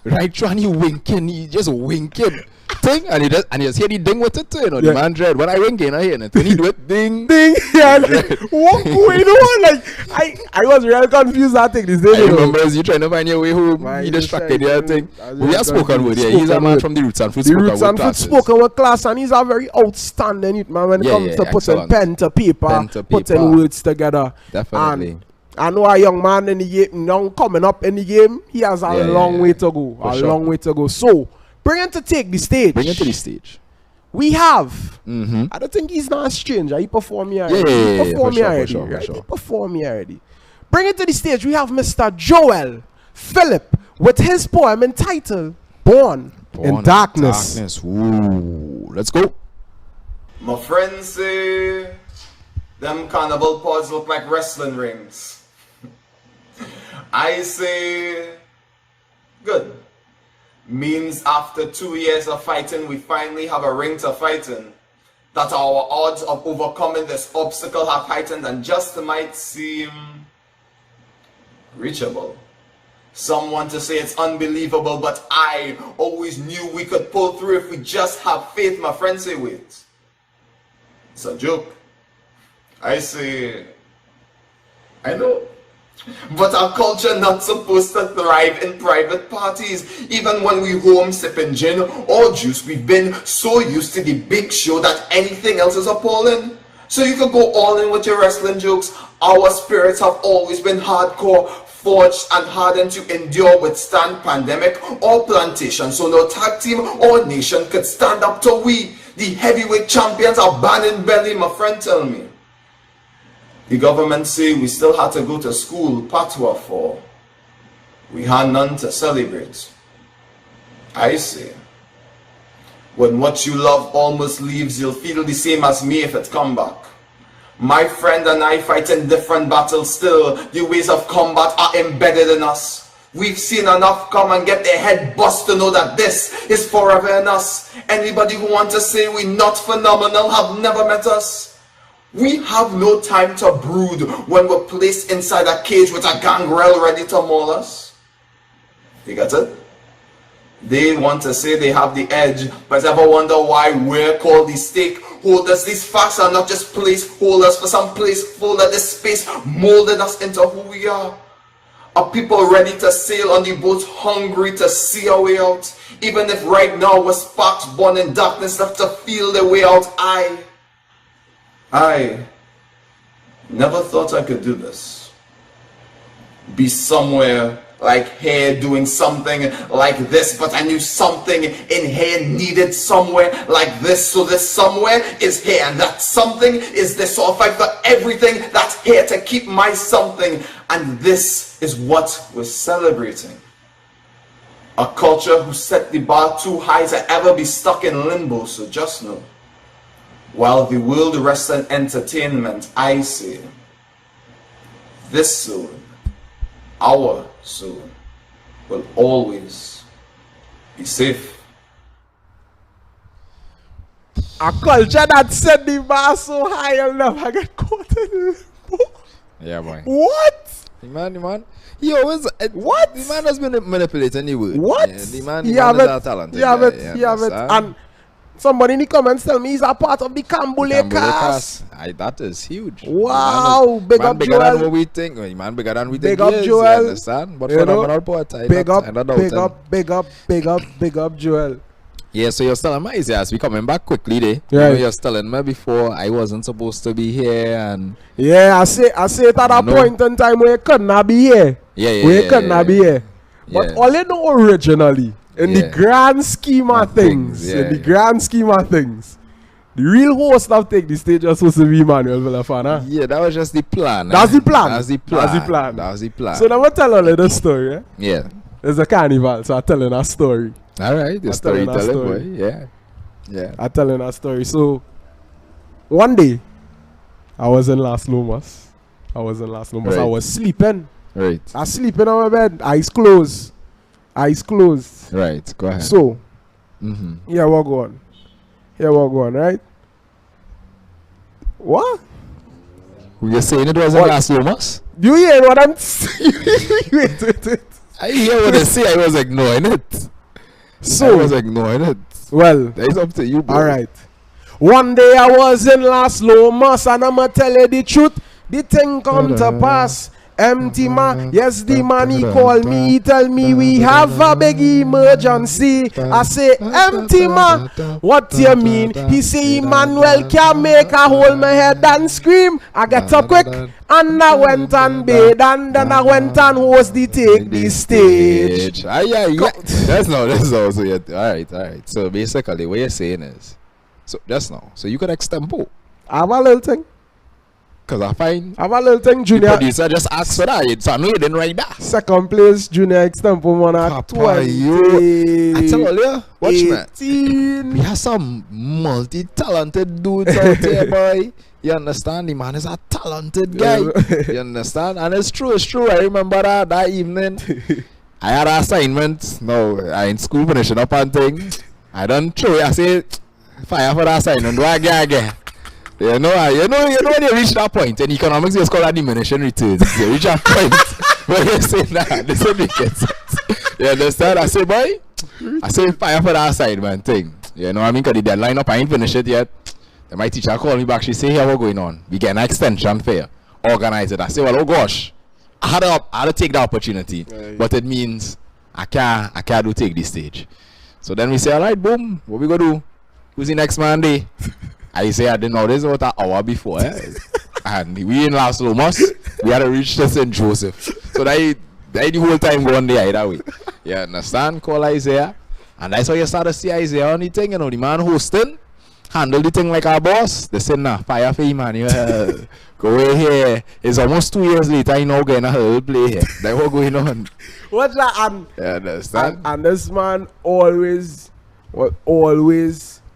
right? Trying to winking, he just winking. Thing and he just hear the ding with it too, you know. Yeah. The man dread. When I wink in, I hear it. When he do it, ding. Ding. Yeah, like, what going on? Like I was really confused. I think this day. I remember as you trying to find your way home, Man, you you distracted said, the other thing. I was We have really spoken with, yeah. confused. He's a Spoken man word. from the Roots and Fruits The spoken Roots word and Fruits classes. spoken word class, and he's a very outstanding youth man when it Yeah, comes yeah, to putting excellent. pen to paper, putting words together. Definitely. And I know a young man in the game, now coming up in the game, he has a long way to go. For A sure. long way to go. So, bring him to take the stage. Bring it to the stage. We have. Mm-hmm. I don't think he's not a stranger. He performed here Yeah, already. yeah, He yeah, performed for here sure, already. for Right? sure. He performed here already. Bring it to the stage. We have Mr. Joel Philip with his poem entitled Born in Darkness. Ooh, let's go. My friends say Them carnival pods look like wrestling rings. I say, good. Means after 2 years of fighting, we finally have a ring to fight in. That our odds of overcoming this obstacle have heightened and just might seem reachable. Some want to say it's unbelievable, but I always knew we could pull through if we just have faith. My friends say, wait, it's a joke. I say, I know. But our culture not supposed to thrive in private parties. Even when we home sipping gin or juice, we've been so used to the big show that anything else is appalling. So you could go all in with your wrestling jokes. Our spirits have always been hardcore, forged and hardened to endure, withstand pandemic or plantation. So no tag team or nation could stand up to we. The heavyweight champions are banning belly, my friend tell me. The government say we still had to go to school, patois for. We had none to celebrate. I say, when what you love almost leaves, you'll feel the same as me if it come back. My friend and I fight in different battles still. The ways of combat are embedded in us. We've seen enough come and get their head bust to know that this is forever in us. Anybody who wants to say we're not phenomenal have never met us. We have no time to brood when we're placed inside a cage with a gangrel ready to maul us. You get it? They want to say they have the edge, but ever wonder why we're called the stakeholders? These facts are not just placeholders for some placeholder. This space molded us into who we are. Are people ready to sail on the boat, hungry to see a way out? Even if right now we're sparks born in darkness left to feel the way out. I never thought I could do this. Be somewhere like here doing something like this, but I knew something in here needed somewhere like this. So this somewhere is here, and that something is this. So I'll fight for everything that's here to keep my something. And this is what we're celebrating. A culture who set the bar too high to ever be stuck in limbo. So just know, while the world rests in entertainment, I say, this zone, our zone, will always be safe. A culture that set the bar so high, you'll never get caught in limbo. Yeah, boy. What? The man. He always what? The man has been manipulating the word. What? Yeah, the man He is a talented guy. He have it. And somebody in the comments tell me he's a part of the Cambule cast. That is huge. Wow, big up bigger than Joel. what we think. Man bigger than we Big think. up He is, Joel. you understand? But You know, phenomenal poet. Big up Joel. Yeah, so you're telling me, yes, we coming back quickly there. Yeah. You know, you're telling me before I wasn't supposed to be here and Yeah, I say it at a point in time where you could not be here. Where you could not be here. But all you know originally, in the grand scheme of things, the real host of Take the Stage was supposed to be Emmanuel Villafana. yeah, that was just the plan. That's the plan. That's the plan. So now I tell a little story. Yeah. There's a carnival, so I'm telling a story. All right, the storytelling boy. Yeah. I'm telling a story. So one day, I was in Las Lomas. I Right. was sleeping. Right. I was sleeping on my bed, eyes closed. Right. Go ahead. So, here we go on, right? What? You're saying it was a Las Lomas? Do you hear what I'm saying? Wait. I hear what they say. I was ignoring it. So, I was ignoring it. Well, It's up to you, bro. all right. One day I was in Las Lomas, and I'ma tell you the truth. The thing come to pass. Empty man, yes, the man he call me, he tell me we have a big emergency. I say, empty man, what do you mean? He say, Emmanuel can make a hold my head and scream. I get up quick, and I went and bathed, and then I went and host the Take the Stage. That's not. So yeah, all right. So basically, what you're saying is, so just now, so you could extempo. I have a little thing. Cause I find have a little thing, the Junior. producer just asked for that. So I know you didn't write that. Second place, Junior Extempo man at Papa, 20. you. I tell you, watch me. 18. We have some multi-talented dudes out here, boy. You understand? The man is a talented guy. You understand? And it's true. I remember that evening. I had an assignment. No, I in school finishing up and thing. I don't throw it. I say, fire for that assignment. Do I get? You know when you reach that point, and economics is called a diminishing returns. You reach that point where you say, nah, this will make it. You understand? I say, boy, I say, fire for that assignment thing. You know what I mean? Because the deadline up, I ain't finished it yet. Then my teacher called me back. She say, here, what's going on? We get an extension fair. Organize it. I say, well, oh gosh. I had to take the opportunity. But it means I can't do take this stage. So then we say, all right, boom. What we going to do? Who's the next Monday? I say, I didn't know this about an hour before. And we in Las Lomas. We had to reach to St. Joseph. So that the whole time going there either way. You understand? Call Isaiah. And that's how you start to see Isaiah on the thing. You know, the man hosting. Handle the thing like our boss. They said, nah, fire for him, man. Go away here. It's almost 2 years later. I know getting a whole play here. That's what going on. What's that? You understand? And this man always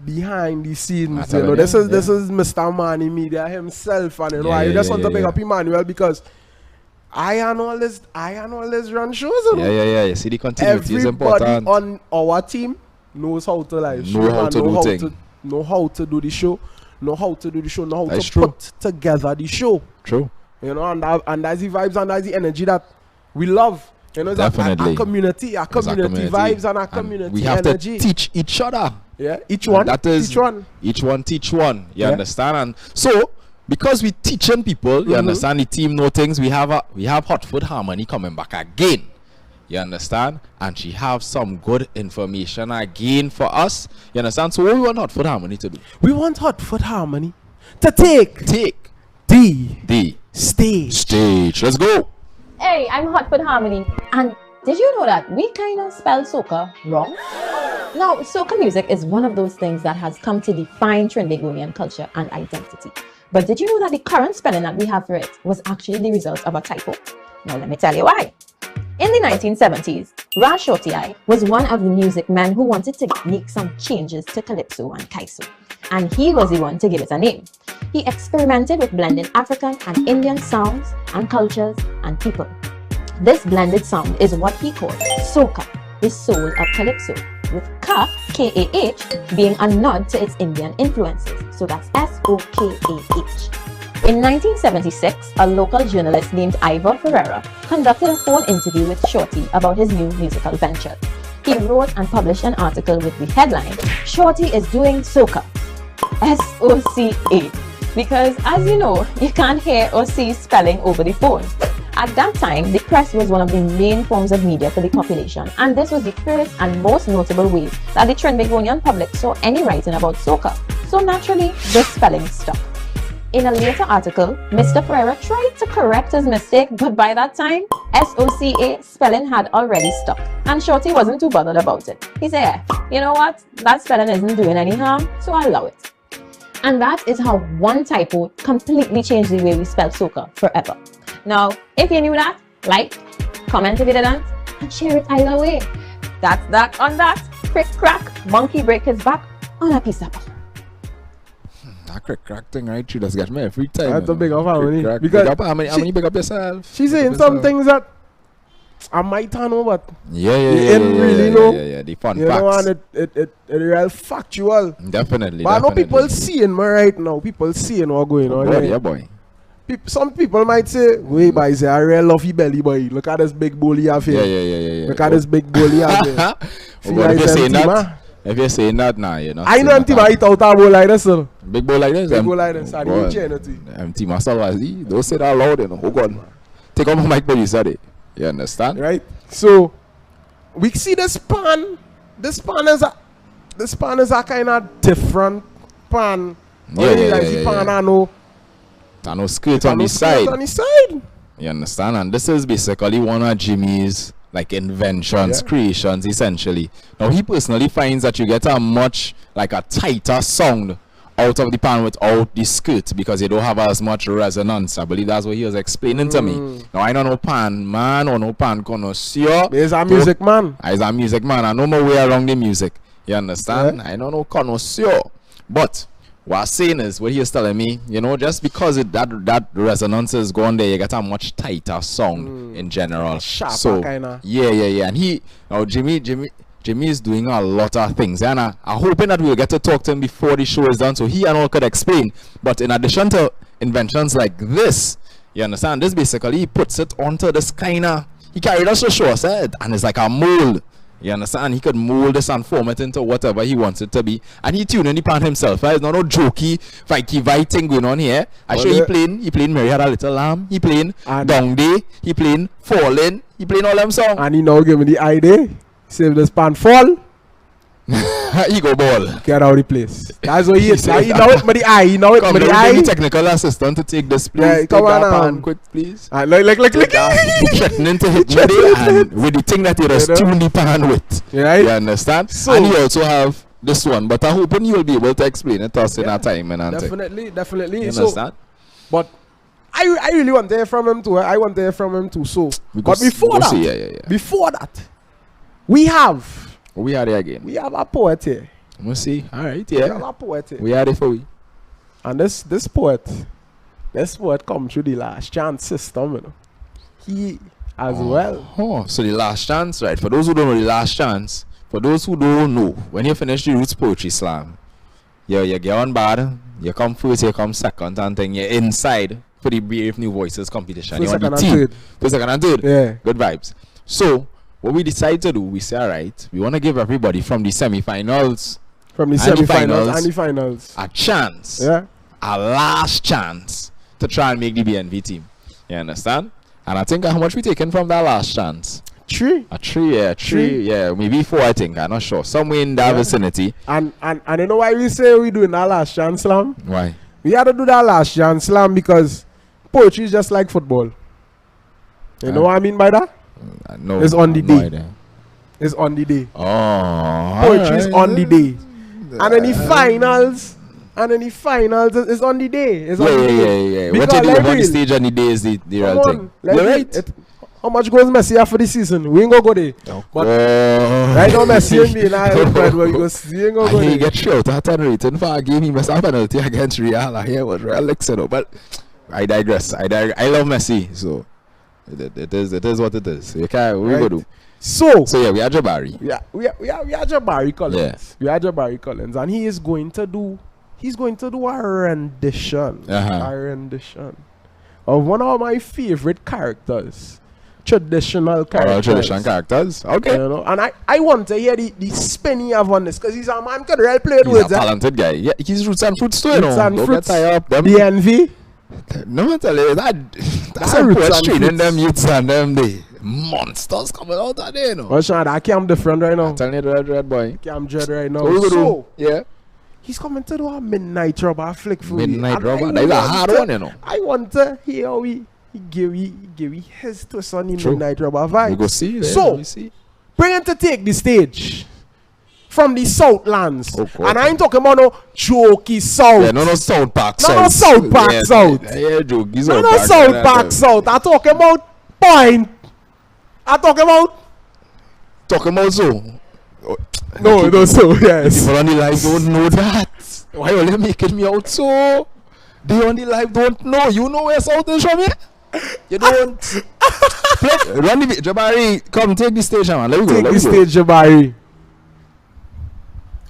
behind the scenes. You know, this is Mr. Manny Media himself, and you know, I just want to pick up Emmanuel because I and all this run shows. You know? Yeah. You see, the continuity is important. Everybody on our team knows how to live show, know how to do the show, know how to put together the show. True. You know, and that's the vibes and that's the energy that we love. You know, definitely. Our community vibes and our community we have energy. To teach each other. Yeah, each one teach one. You understand? And so, because we teaching people, you understand, the team know things. We have Hot Foot Harmony coming back again. You understand? And she have some good information again for us. You understand? So what we want Hot Foot Harmony to do? We want Hot Foot Harmony to take the stage. Let's go. Hey, I'm Hot Foot Harmony. And did you know that we kind of spell soca wrong? Now, soca music is one of those things that has come to define Trinbagonian culture and identity. But did you know that the current spelling that we have for it was actually the result of a typo? Now, let me tell you why. In the 1970s, Ra Shorty was one of the music men who wanted to make some changes to calypso and kaiso. And he was the one to give it a name. He experimented with blending African and Indian sounds and cultures and people. This blended sound is what he called soca, the soul of calypso, with Ka, K-A-H, being a nod to its Indian influences. So that's S-O-K-A-H. In 1976, a local journalist named Ivor Ferreira conducted a phone interview with Shorty about his new musical venture. He wrote and published an article with the headline, "Shorty is doing soca," S-O-C-A, because as you know, you can't hear or see spelling over the phone. At that time, the press was one of the main forms of media for the population, and this was the first and most notable way that the Trinbagonian public saw any writing about soca. So naturally, the spelling stuck. In a later article, Mr. Ferreira tried to correct his mistake, but by that time, S-O-C-A spelling had already stuck, and Shorty wasn't too bothered about it. He said, you know what, that spelling isn't doing any harm, so I'll allow it. And that is how one typo completely changed the way we spell soca forever. Now, if you knew that, like, comment if you didn't, and share it either way. That's that on that. Crick crack, monkey break his back on a piece of butter. That crack thing, right? She just get me every time. That's a big up Harmony. Because how many big up yourself? She's saying some things that I might know, but yeah, really know. Yeah, the fun you facts. Know, and it real factual. Definitely. But I know people seeing me right now. People seeing what's going on. Yeah, boy. Some people might say, wait, boy, say, I really love your belly, boy. Look at this big bully out here. Yeah. Look at this big bully out here. If you're saying that now, you know. I know empty my eat out a bowl like this, sir. Big bowl like this? Big bowl like this. I didn't change it. Empty myself as he. Don't say that loud, you know. Oh, God. Take off my mic, but you said it. You understand? Right. So, we see the span. The span is a kind of different pan. Yeah. Pan, I know. I know skirt on the side. You understand? And this is basically one of Jimmy's like inventions, creations, essentially. Now he personally finds that you get a much like a tighter sound out of the pan without the skirt because they don't have as much resonance. I believe that's what he was explaining to me. Now I don't know pan man or no pan connoisseur. He's a music man. He's a music man. I know my way around the music. You understand? Yeah. I don't know connoisseur. But what I'm saying is, what he was telling me, you know, just because that resonance is gone there, you get a much tighter sound in general. Sharper so kinda. yeah. And Jimmy is doing a lot of things, and I'm hoping that we'll get to talk to him before the show is done, so he and all could explain. But in addition to inventions like this, you understand, this basically he puts it onto this kinda, he carried us to show us it, and it's like a mold. You understand? He could mold this and form it into whatever he wants it to be. And he tuned in the pan himself. Right? It's not no jokey, vikey thing going on here. I show he playing Mary Had a Little Lamb. He playing Down Day. He playing Falling. He playing all them songs. And he now give me the idea. Save this pan fall. He go ball. Get out of the place. That's what he is. He know it with the eye. He know it with the eye. The technical assistant to take this, please. Yeah, take come that on pan quick, please. Like. Threatening to hit with it, and with the thing that he was tuned the pan with. Yeah. You understand? So, and he also have this one, but I'm hoping you will be able to explain it to us in our time. And Definitely. You understand? So, but I really want to hear from him too. I want to hear from him too. So, but before that, we have. We are there again. We have a poet here. We'll see. All right, We have a poet here. We are there for we. And this poet come through the last chance system, you know. He as well. Oh, so the last chance, right? For those who don't know the last chance, for those who don't know, when you finish the Roots Poetry Slam, you get on bad, you come first, you come second, and then you're inside for the Brave New Voices competition. First, You're on the second, and team. First, second, and third. Yeah. Good vibes. So, what we decide to do, we say, all right, we want to give everybody from the semi-finals, and the finals a chance, a last chance to try and make the BNV team. You understand? And I think how much we taken from that last chance? 3. Three, maybe 4. I think I'm not sure. Somewhere in that vicinity. And you know why we say we doing that last chance slam? Why? We had to do that last chance slam because poetry is just like football. You know what I mean by that? No, it's on the day. Idea. It's on the day. Oh, poetry is on the day. And then the finals. It's on the day. It's on the day. Yeah. What you do on the stage on the day is the real thing. You're right. How much goes Messi after the season? We ain't gonna go there. But right now Messi and me and I ain't gonna go there. He get shot at a rating for a game. He must have a penalty against Real. Here was Real Lexino. But I digress. I love Messi. So it is what it is. We go do. So yeah, we are Jabari. We are Jabari Collins. Yeah. We are Jabari Collins, and he is going to do a rendition. A rendition of one of my favorite characters. Traditional characters. Okay. You know, and I want to hear the spin he have on this because he's a man could really play with words. He's a talented guy. Yeah, he's roots and fruits too, you know. Don't get tired up them. The envy. No, I tell you that's a roots training them youths and them the monsters coming out of there, you know. Well, Sean, I can't different right now. I'm telling you, red boy. I'm dread right now. So yeah. He's coming to do a Midnight Robber flick for Midnight Robber. That's a hard one, you know. I want to hear how he give his twist on the Midnight Robber vibe. We go see it. So, bring him to take the stage from the Southlands. And I ain't talking about no jokey South. Yeah, no South Park South. No South Park South. Yeah, jokey South. No South Park South. I'm talking about Point. I'm talking about so. No, so yes. People on the live don't know that. Why are you making me out so? They on the live don't know. You know where South is from here? You don't. Run the Jabari, come take the stage, man. Let me go. Take the stage, Jabari.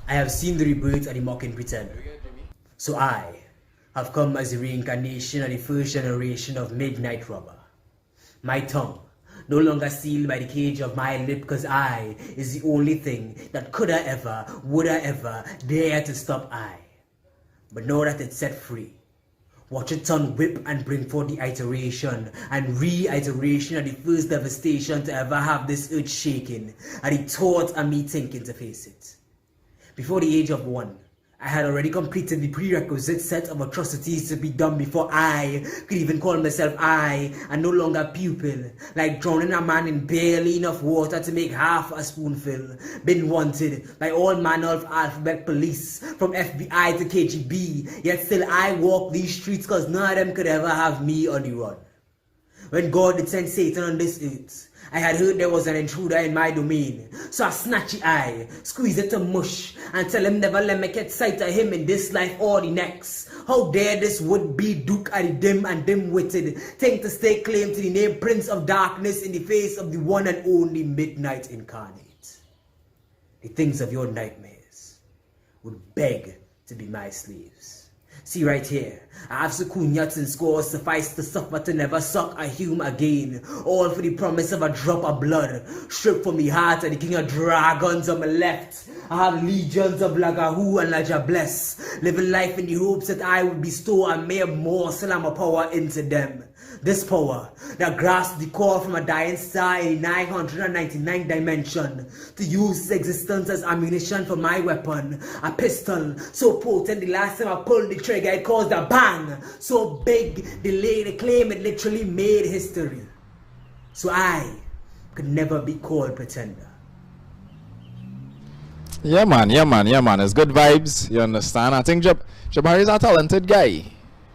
I have seen the rebirth of the mocking pretend. So I have come as the reincarnation of the first generation of Midnight Robber. My tongue no longer sealed by the cage of my lip, cause I is the only thing that coulda ever, woulda ever dare to stop I. But now that it's set free, watch it tongue whip and bring forth the iteration and reiteration of the first devastation to ever have this earth shaking, and the thought of me thinking to face it. Before the age of 1, I had already completed the prerequisite set of atrocities to be done before I could even call myself I, and no longer pupil, like drowning a man in barely enough water to make half a spoonful. Been wanted by all manner of alphabet police, from FBI to KGB, yet still I walk these streets cause none of them could ever have me on the run. When God did send Satan on this earth, I had heard there was an intruder in my domain. So I snatch the eye, squeeze it to mush, and tell him never let me get sight of him in this life or the next. How dare this would-be Duke of the dim and dim-witted think to stake claim to the name Prince of Darkness in the face of the one and only Midnight Incarnate. The things of your nightmares would beg to be my slaves. See right here, I have sukunyats and scores suffice to suffer to never suck a hume again. All for the promise of a drop of blood, stripped from the heart of the king of dragons on my left. I have legions of Lagahu and Lajabless, living life in the hopes that I would bestow a mere morsel of my power into them. This power that grasps the core from a dying star in 999 dimension, to use its existence as ammunition for my weapon, a pistol so potent the last time I pulled the trigger it caused a bang, so big they claim it literally made history. So I could never be called pretender. Yeah, man. It's good vibes. You understand? I think Jabari is a talented guy.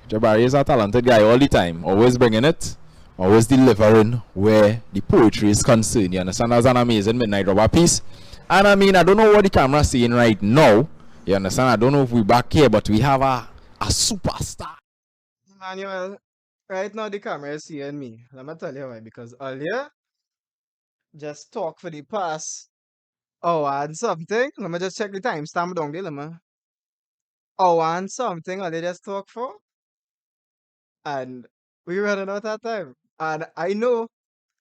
Jabari is a talented guy all the time. Always bringing it. Always delivering where the poetry is concerned. You understand? That's an amazing Midnight Robber piece. And I mean, I don't know what the camera's seeing right now. You understand? I don't know if we're back here, but we have a superstar. Manuel, right now the camera is seeing me. Let me tell you why. Because earlier, just talk for the past hour and something. Let me just check the timestamp down there. Let me. Hour and something. Or they just talk for. And we running out of time. And I know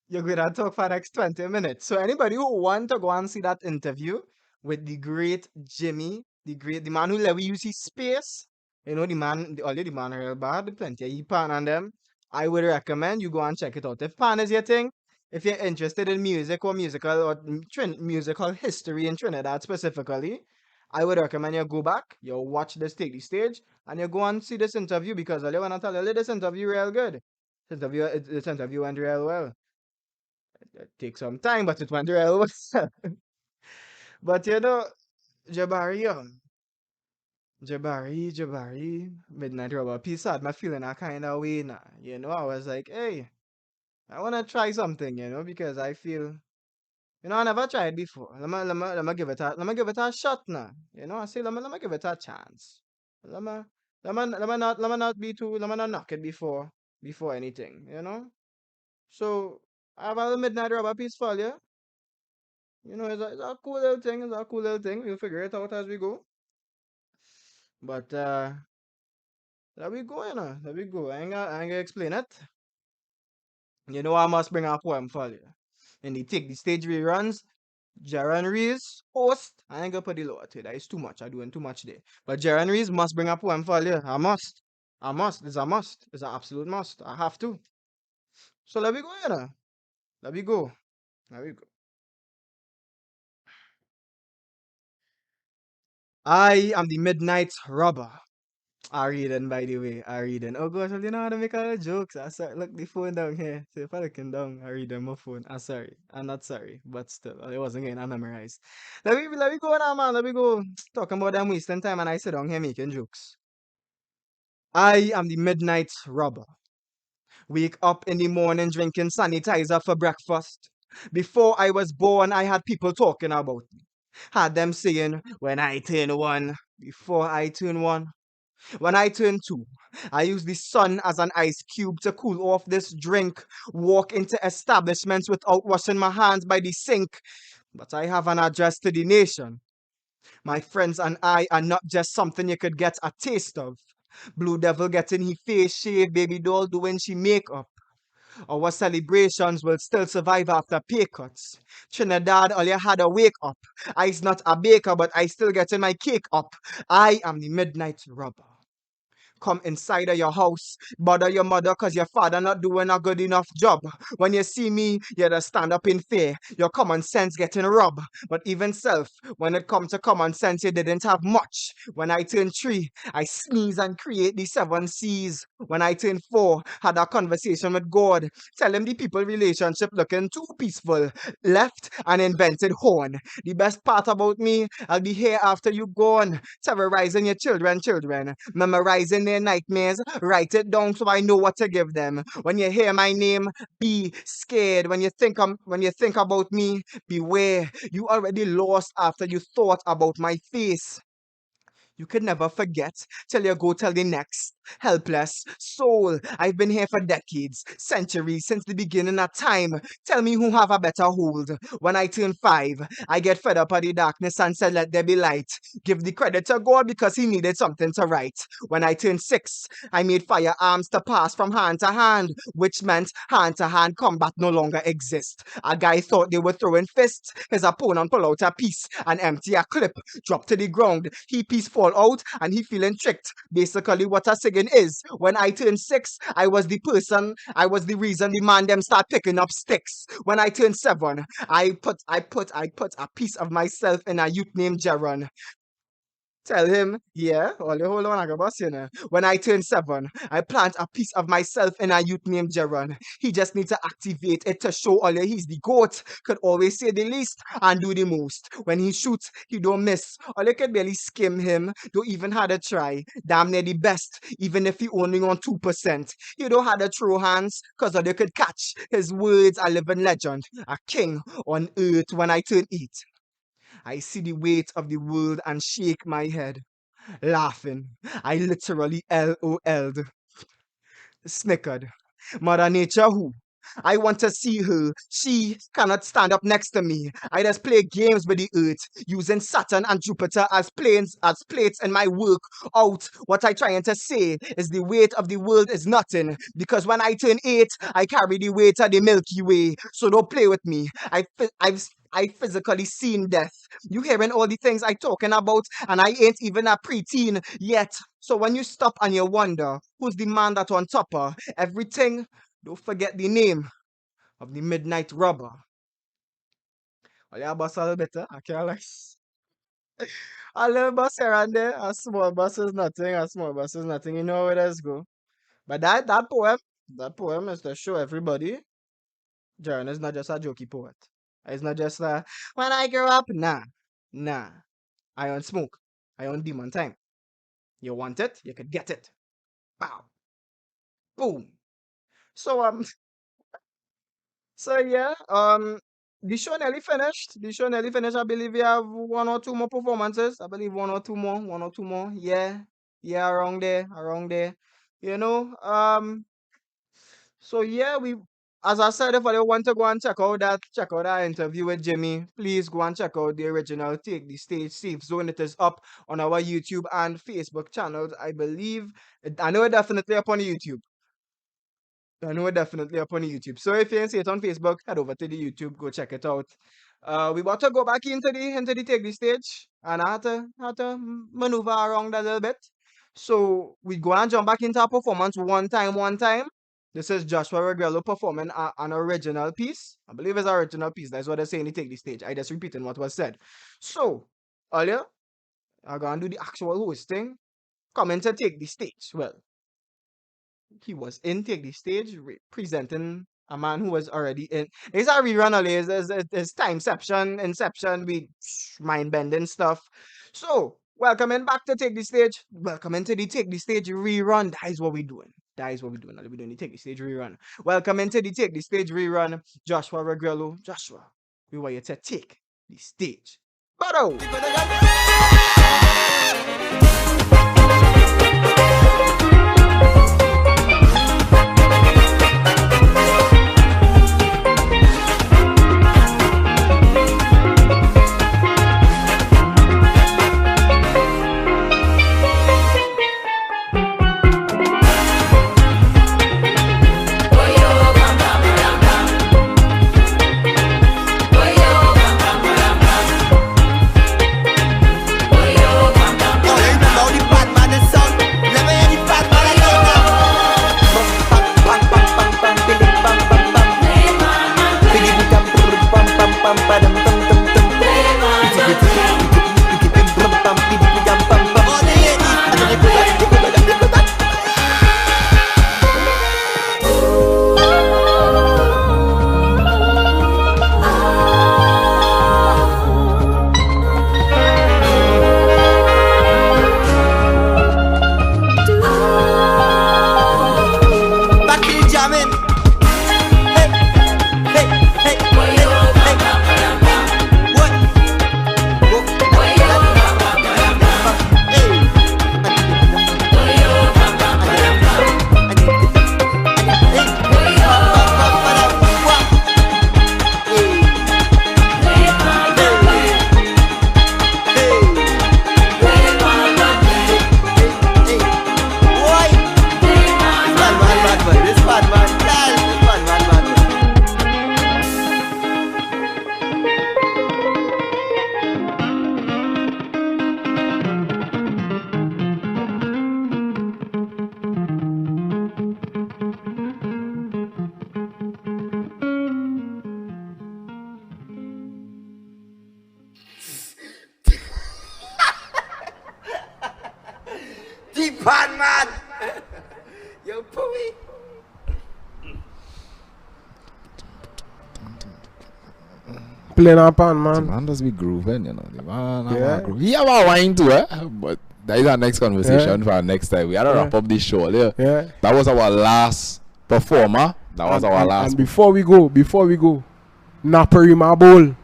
you're going to talk for the next 20 minutes. So anybody who want to go and see that interview with the great Jimmy, the man who let we use his space, you know, the man real bad, plenty of he pan on them. I would recommend you go and check it out. If pan is your thing, if you're interested in music or musical history in Trinidad specifically, I would recommend you go back, you watch this Take the Stage, and you go and see this interview because I want to tell you, this interview real good. This interview went real well. It takes some time, but it went real well. But you know, Jabari, Jabari, Midnight Robber, peace had me feeling a kind of way now. You know, I was like, hey, I want to try something, you know, because I feel, you know, I never tried before. Let me give it a shot now. You know, I say, let me give it a chance. Let me not be too, let me not knock it before anything, you know. So I have a Midnight Robber piece for you. You know, it's a cool little thing. It's a cool little thing. We'll figure it out as we go. But there we go, you know. There we go. I ain't gonna explain it. You know, I must bring a poem for you. And they take the stage reruns. Geron Ruiz, host. I ain't gonna put the lower to it. That is too much. I'm doing too much there. But Geron Ruiz must bring a poem for you. I must. I must. It's a must. It's an absolute must. I have to. So let me go, you know. Let me go. There we go. I am the Midnight Robber. I reading, by the way. I reading. Oh gosh, you know how to make all the jokes. I sorry. Look the phone down here. So if I looking down, I read on my phone. I'm sorry. I'm not sorry, but still, it wasn't getting memorized. Let me go now, man. Let me go talking about them wasting time, and I sit down here making jokes. I am the Midnight Robber. Wake up in the morning drinking sanitizer for breakfast. Before I was born, I had people talking about me. Had them saying, when I turn one, before I turn one. When I turn two, I use the sun as an ice cube to cool off this drink, walk into establishments without washing my hands by the sink. But I have an address to the nation. My friends and I are not just something you could get a taste of. Blue Devil getting his face shaved, baby doll doing she makeup. Our celebrations will still survive after pay cuts. Trinidad, all you had to wake up. I's not a baker, but I still getting my cake up. I am the Midnight Robber. come inside of your house, bother your mother cause your father not doing a good enough job. When you see me, you just stand up in fear, your common sense getting robbed. But even self, when it comes to common sense, you didn't have much. When I turned 3, I sneeze and create the 7 C's. When I turned 4, had a conversation with God, tell him the people relationship looking too peaceful, left and invented horn. The best part about me, I'll be here after you gone, terrorizing your children, memorizing their nightmares, write it down so I know what to give them. When you hear my name, be scared. When you think about me, beware. You already lost after you thought about my face. You could never forget till you go tell the next helpless soul. I've been here for decades, centuries, since the beginning of time. Tell me who have a better hold. When I turn 5, I get fed up of the darkness and said, let there be light. Give the credit to God because he needed something to write. When I turned 6, I made firearms to pass from hand to hand, which meant hand-to-hand combat no longer exists. A guy thought they were throwing fists. His opponent pull out a piece and empty a clip, drop to the ground. He piece fall out and he feeling tricked. Basically what a saying is, when I turned 6, I was the reason the man them start picking up sticks. When I turned 7, I put a piece of myself in a youth named Geron. Tell him, yeah, hold on, I got boss, you know. When I turn 7, I plant a piece of myself in a youth named Geron. He just needs to activate it to show all he's the GOAT. Could always say the least and do the most. When he shoots, he don't miss. All could barely skim him. Don't even had a try. Damn near the best, even if he only on 2%. He don't had a throw hands, cause all they could catch. His words are living legend. A king on earth when I turn 8. I see the weight of the world and shake my head, laughing. I literally LOL'd, snickered. Mother Nature who? I want to see her. She cannot stand up next to me. I just play games with the earth, using Saturn and Jupiter as plates in my work out. What I trying to say is the weight of the world is nothing. Because when I turn 8, I carry the weight of the Milky Way. So don't play with me. I physically seen death. You hearing all the things I talking about, and I ain't even a preteen yet. So when you stop and you wonder, who's the man that on top of everything, don't forget the name of the midnight robber. Oh yeah, boss a little bit, I can't like. A little boss here and there, a small boss is nothing, you know where that's go. But that poem is to show everybody, Geron is not just a jokey poet. It's not just when I grow up, nah. I on smoke. I on demon time. You want it, you could get it. Pow. Boom. So yeah, the show nearly finished. I believe we have 1 or 2 more performances. I believe 1 or 2 more. Yeah, around there. You know, so yeah, as I said, if you want to go and check out that interview with Jimmy, please go and check out the original Take the Stage Safezone. It is up on our YouTube and Facebook channels, I believe. I know it definitely up on YouTube. So if you didn't see it on Facebook, head over to the YouTube, go check it out. We want to go back into the Take the Stage, and I had to maneuver around a little bit. So we go and jump back into our performance one time. This is Joshua Regrello performing an original piece. I believe it's an original piece. That's what they say in the Take the Stage. I just repeating what was said. So, earlier, I'm going to do the actual hosting. Coming to Take the Stage. Well, he was in Take the Stage presenting a man who was already in. It's a rerun only. It's Inception with mind-bending stuff. So, welcoming back to Take the Stage. Welcome into the Take the Stage rerun. That is what we're doing. We're doing the Take the Stage rerun. Welcome into the Take the Stage rerun. Joshua Regrello. Joshua, we want you to take the stage. Bado! pan, man. Yo, Pooey. Playing up on, man. Man does be grooving, you know. The man Yeah. have a groove. He have a wine too, but that is our next conversation for our next time. We had to wrap up this show, Yeah. That was our last performer. That was our last. And before we go, Naparima Bowl.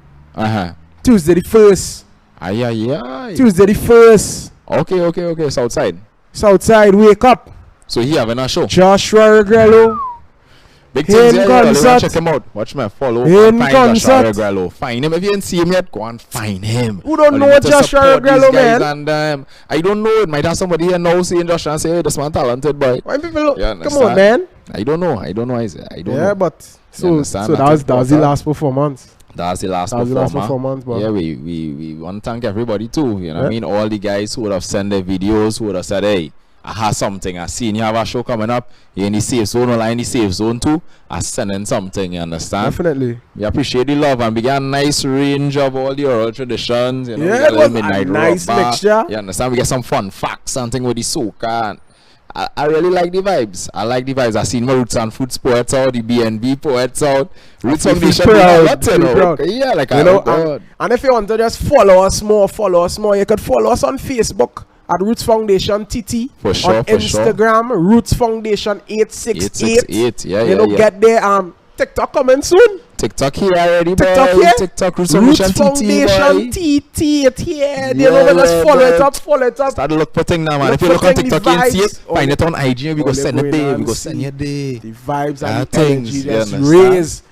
Tuesday the 1st. Aye. Tuesday the 1st. Okay. Southside. Southside, wake up. So he having a show. Joshua Regrello. Big things In here, you concert. check him out. Watch me follow. In Find concert. Joshua Regrello. Find him. If you didn't see him yet, go and find him. Who don't Or know you need to Joshua support these Regrello, guys. man? And I don't know. It might have somebody here now seeing Joshua and say, hey, this man talented boy. Why people look? You Come understand? on, man. I don't know. I don't know. Yeah, but You understand? so that was the last performance. That's the last That was the performance. last performance, but Yeah, we want to thank everybody too. You know what I Yeah. mean? All the guys who would have sent their videos, who would have said, hey, I have something. I seen you have a show coming up. You're in the safe zone or in the safe zone too. I sending something, you understand? Definitely. We appreciate the love and we got a nice range of all the oral traditions. You know, Yeah, we got it a was little a midnight nice rubber. mixture. You understand? We get some fun facts, something with the soca. And I really like the vibes. I seen my Roots and Food poets out, the BNB poets out. Roots Feel Foundation, proud, you feel know. proud. Yeah, like You know, God. and if you want to just follow us more, you could follow us on Facebook at Roots Foundation TT. For sure, on for sure. Instagram, Roots Foundation 868. 868, yeah, You know, yeah. get there. TikTok coming soon. TikTok here already, boy. TikTok here. TikTok Roots Roots Foundation Foundation TT, boy. TT. It here. You Yeah, know, just yeah, follow it boy. up. Follow it up. Start to look for things now, man. Look If you for look on things, TikTok, you can see it. vibes. Find it on IG. We go All send the it there. going We go on, send see it there. The vibes Yeah, and the things, energy you just understand? raise.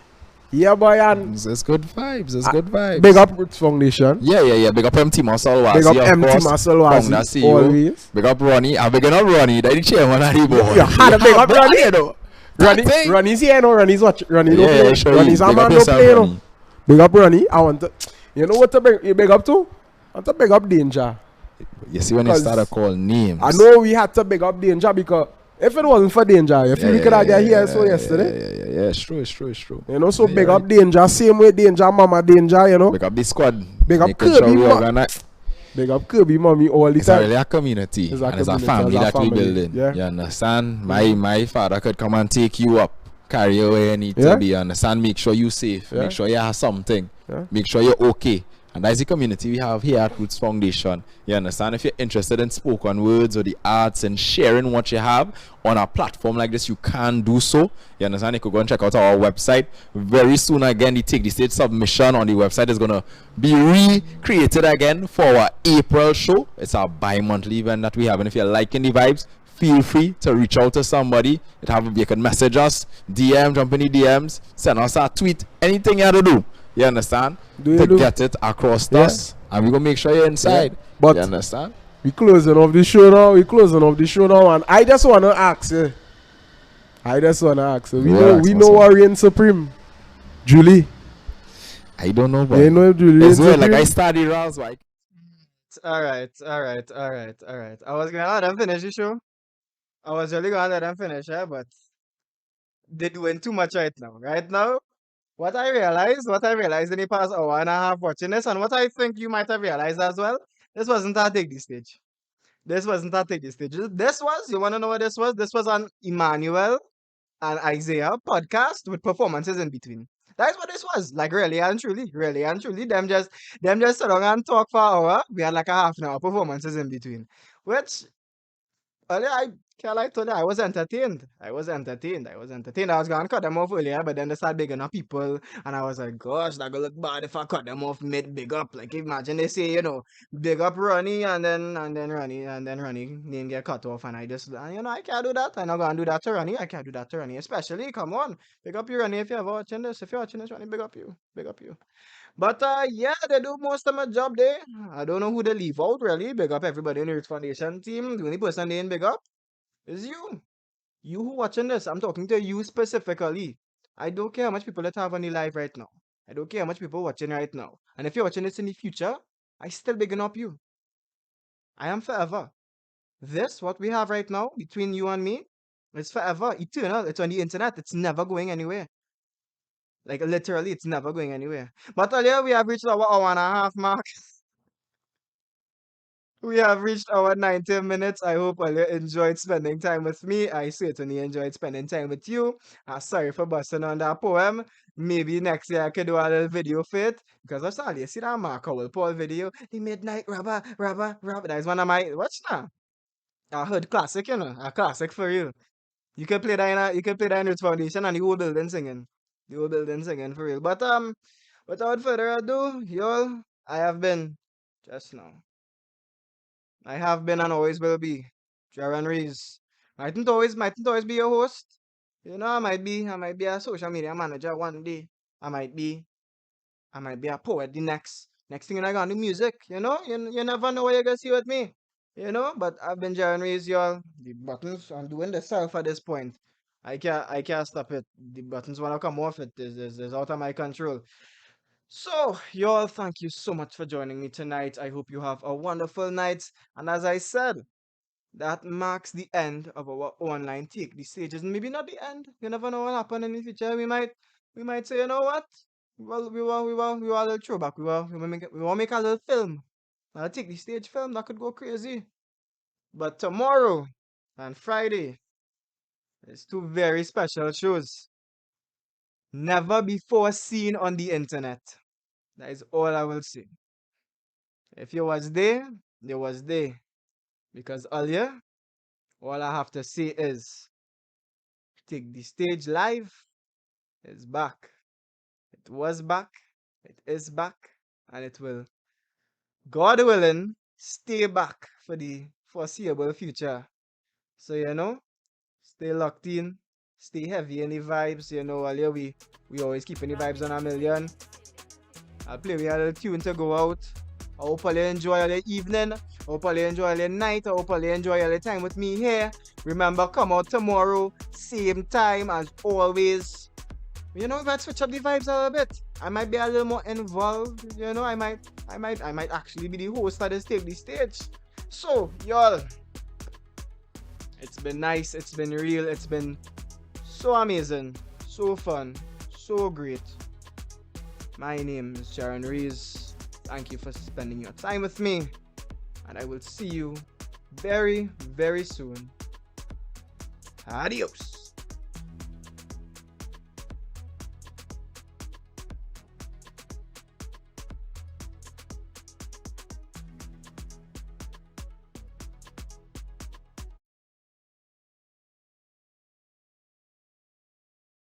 Yeah, boy, and It's good vibes. It's good vibes. big up Roots Foundation. Yeah. Big up MT Muscle Big up of MT course. Muscle Founder, Wazi, CEO. always. Big up Ronnie. I'm big up Ronnie. That the chairman of the board. You had a big up Ronnie. You know. That thing. Ronnie's here, no? Ronnie's watch. Ronnie don't Yeah, play. sure Ronnie's you. a Big man up don't yourself, play, no? Ronnie. Big up Ronnie. I want to. You know what to big up to? I want to big up Danger. You see when you 'Cause start to call names. I know we had to big up Danger because if it wasn't for Danger, if you could have got here so yesterday. Yeah. It's true. You know, so big up Danger. Same way Danger, Mama Danger, you know. Big up the squad. Big up Making sure Kirby, we ma- organize. Big up Kirby, Mommy, all the It's a time. really a community. It's a And it's a community, family it's a that we family, building. yeah. You understand? My father could come and take you up, carry you where you need Yeah. to be. You understand? Make sure you safe. Yeah. Make sure you have something. Yeah. Make sure you're okay. And that's the community we have here at Roots Foundation. You understand? If you're interested in spoken words or the arts and sharing what you have on a platform like this, you can do so. You understand? You could go and check out our website. Very soon again, the Take the Stage submission on the website is going to be recreated again for our April show. It's our bi-monthly event that we have. And if you're liking the vibes, feel free to reach out to somebody. You can message us, DM, jump in the DMs, send us a tweet, anything you have to do. You understand? To get it across Yeah. us. And we're going to make sure you're inside. Yeah. But you understand? we closing off the show now. And I just want to ask, we know our reign supreme. Julie. I don't know, but You know Julie it's reign weird. Like supreme? I study rounds, like All right. I was gonna let them finish the show. I was really gonna let them finish, but they're doing too much right now. Right now, what I realized in the past hour and a half watching this, and what I think you might have realized as well, this wasn't a take the stage. This wasn't a take the stage. This was, you wanna know what this was? This was an Emmanuel and Isaiah podcast with performances in between. That's what this was. Like really and truly. Them just sit down and talk for an hour. We had like a half an hour performances in between. Which earlier I can't lie to you, I was entertained. I was gonna cut them off earlier, but then they started bigging up people, and I was like, gosh, that gonna look bad if I cut them off mid big up. Like imagine they say, big up Ronnie and then Ronnie name get cut off, and I just I can't do that. I'm not gonna do that to Ronnie. I can't do that to Ronnie. Especially, come on, big up you Ronnie if you're ever watching this. If you're watching this, Ronnie, big up you. But yeah, they do most of my job there. I don't know who they leave out really. Big up everybody in the Roots Foundation team. The only person they ain't big up is you. You who watching this, I'm talking to you specifically. I don't care how much people that have on the live right now. I don't care how much people watching right now. And if you're watching this in the future, I still bigging up you. I am forever. This, what we have right now, between you and me, is forever, eternal. It's on the internet. It's never going anywhere. Like literally, it's never going anywhere. But earlier we have reached our hour and a half mark. We have reached our 90 minutes. I hope all you enjoyed spending time with me. I certainly enjoyed spending time with you. Sorry for busting on that poem. Maybe next year I could do a little video for it. Because that's all you see that Mark Howell Paul video. The Midnight Rubber, Rubber, Rubber. That is one of my, what's that? I heard classic, you know. A classic for you. You can play that you can play that in Youth Foundation and the whole building singing. The whole building singing for real. But without further ado, y'all, I have been just now. I have been and always will be Geron Ruiz. Mightn't always be your host. You know, I might be a social media manager one day. I might be I might be a poet the next thing I gonna do music, you know? You never know what you're gonna see with me. You know, but I've been Geron Ruiz, y'all. The buttons I'm doing the self at this point. I can't stop it. The buttons wanna come off it is out of my control. So, y'all, thank you so much for joining me tonight. I hope you have a wonderful night. And as I said, that marks the end of our online take the stages. Maybe not the end. You never know what happen in the future. We might say, you know what? We will a little throwback. We will make a little film. I'll take the stage film that could go crazy. But tomorrow and Friday is two very special shows. Never before seen on the internet. That is all I will say. If you was there, you was there. Because earlier, all I have to say is take the stage live is back. It was back, it is back, and it will, God willing, stay back for the foreseeable future. So stay locked in, stay heavy in the vibes. Earlier we always keeping the vibes on a million. I'll play with a little tune to go out. I hope you enjoy your evening. I hope you enjoy your night. I hope you enjoy your time with me here. Remember, come out tomorrow, same time as always. We might switch up the vibes a little bit. I might be a little more involved. I might actually be the host of this Take the Stage. So, y'all, it's been nice. It's been real. It's been so amazing, so fun, so great. My name is Geron Ruiz. Thank you for spending your time with me. And I will see you very, very soon. Adios.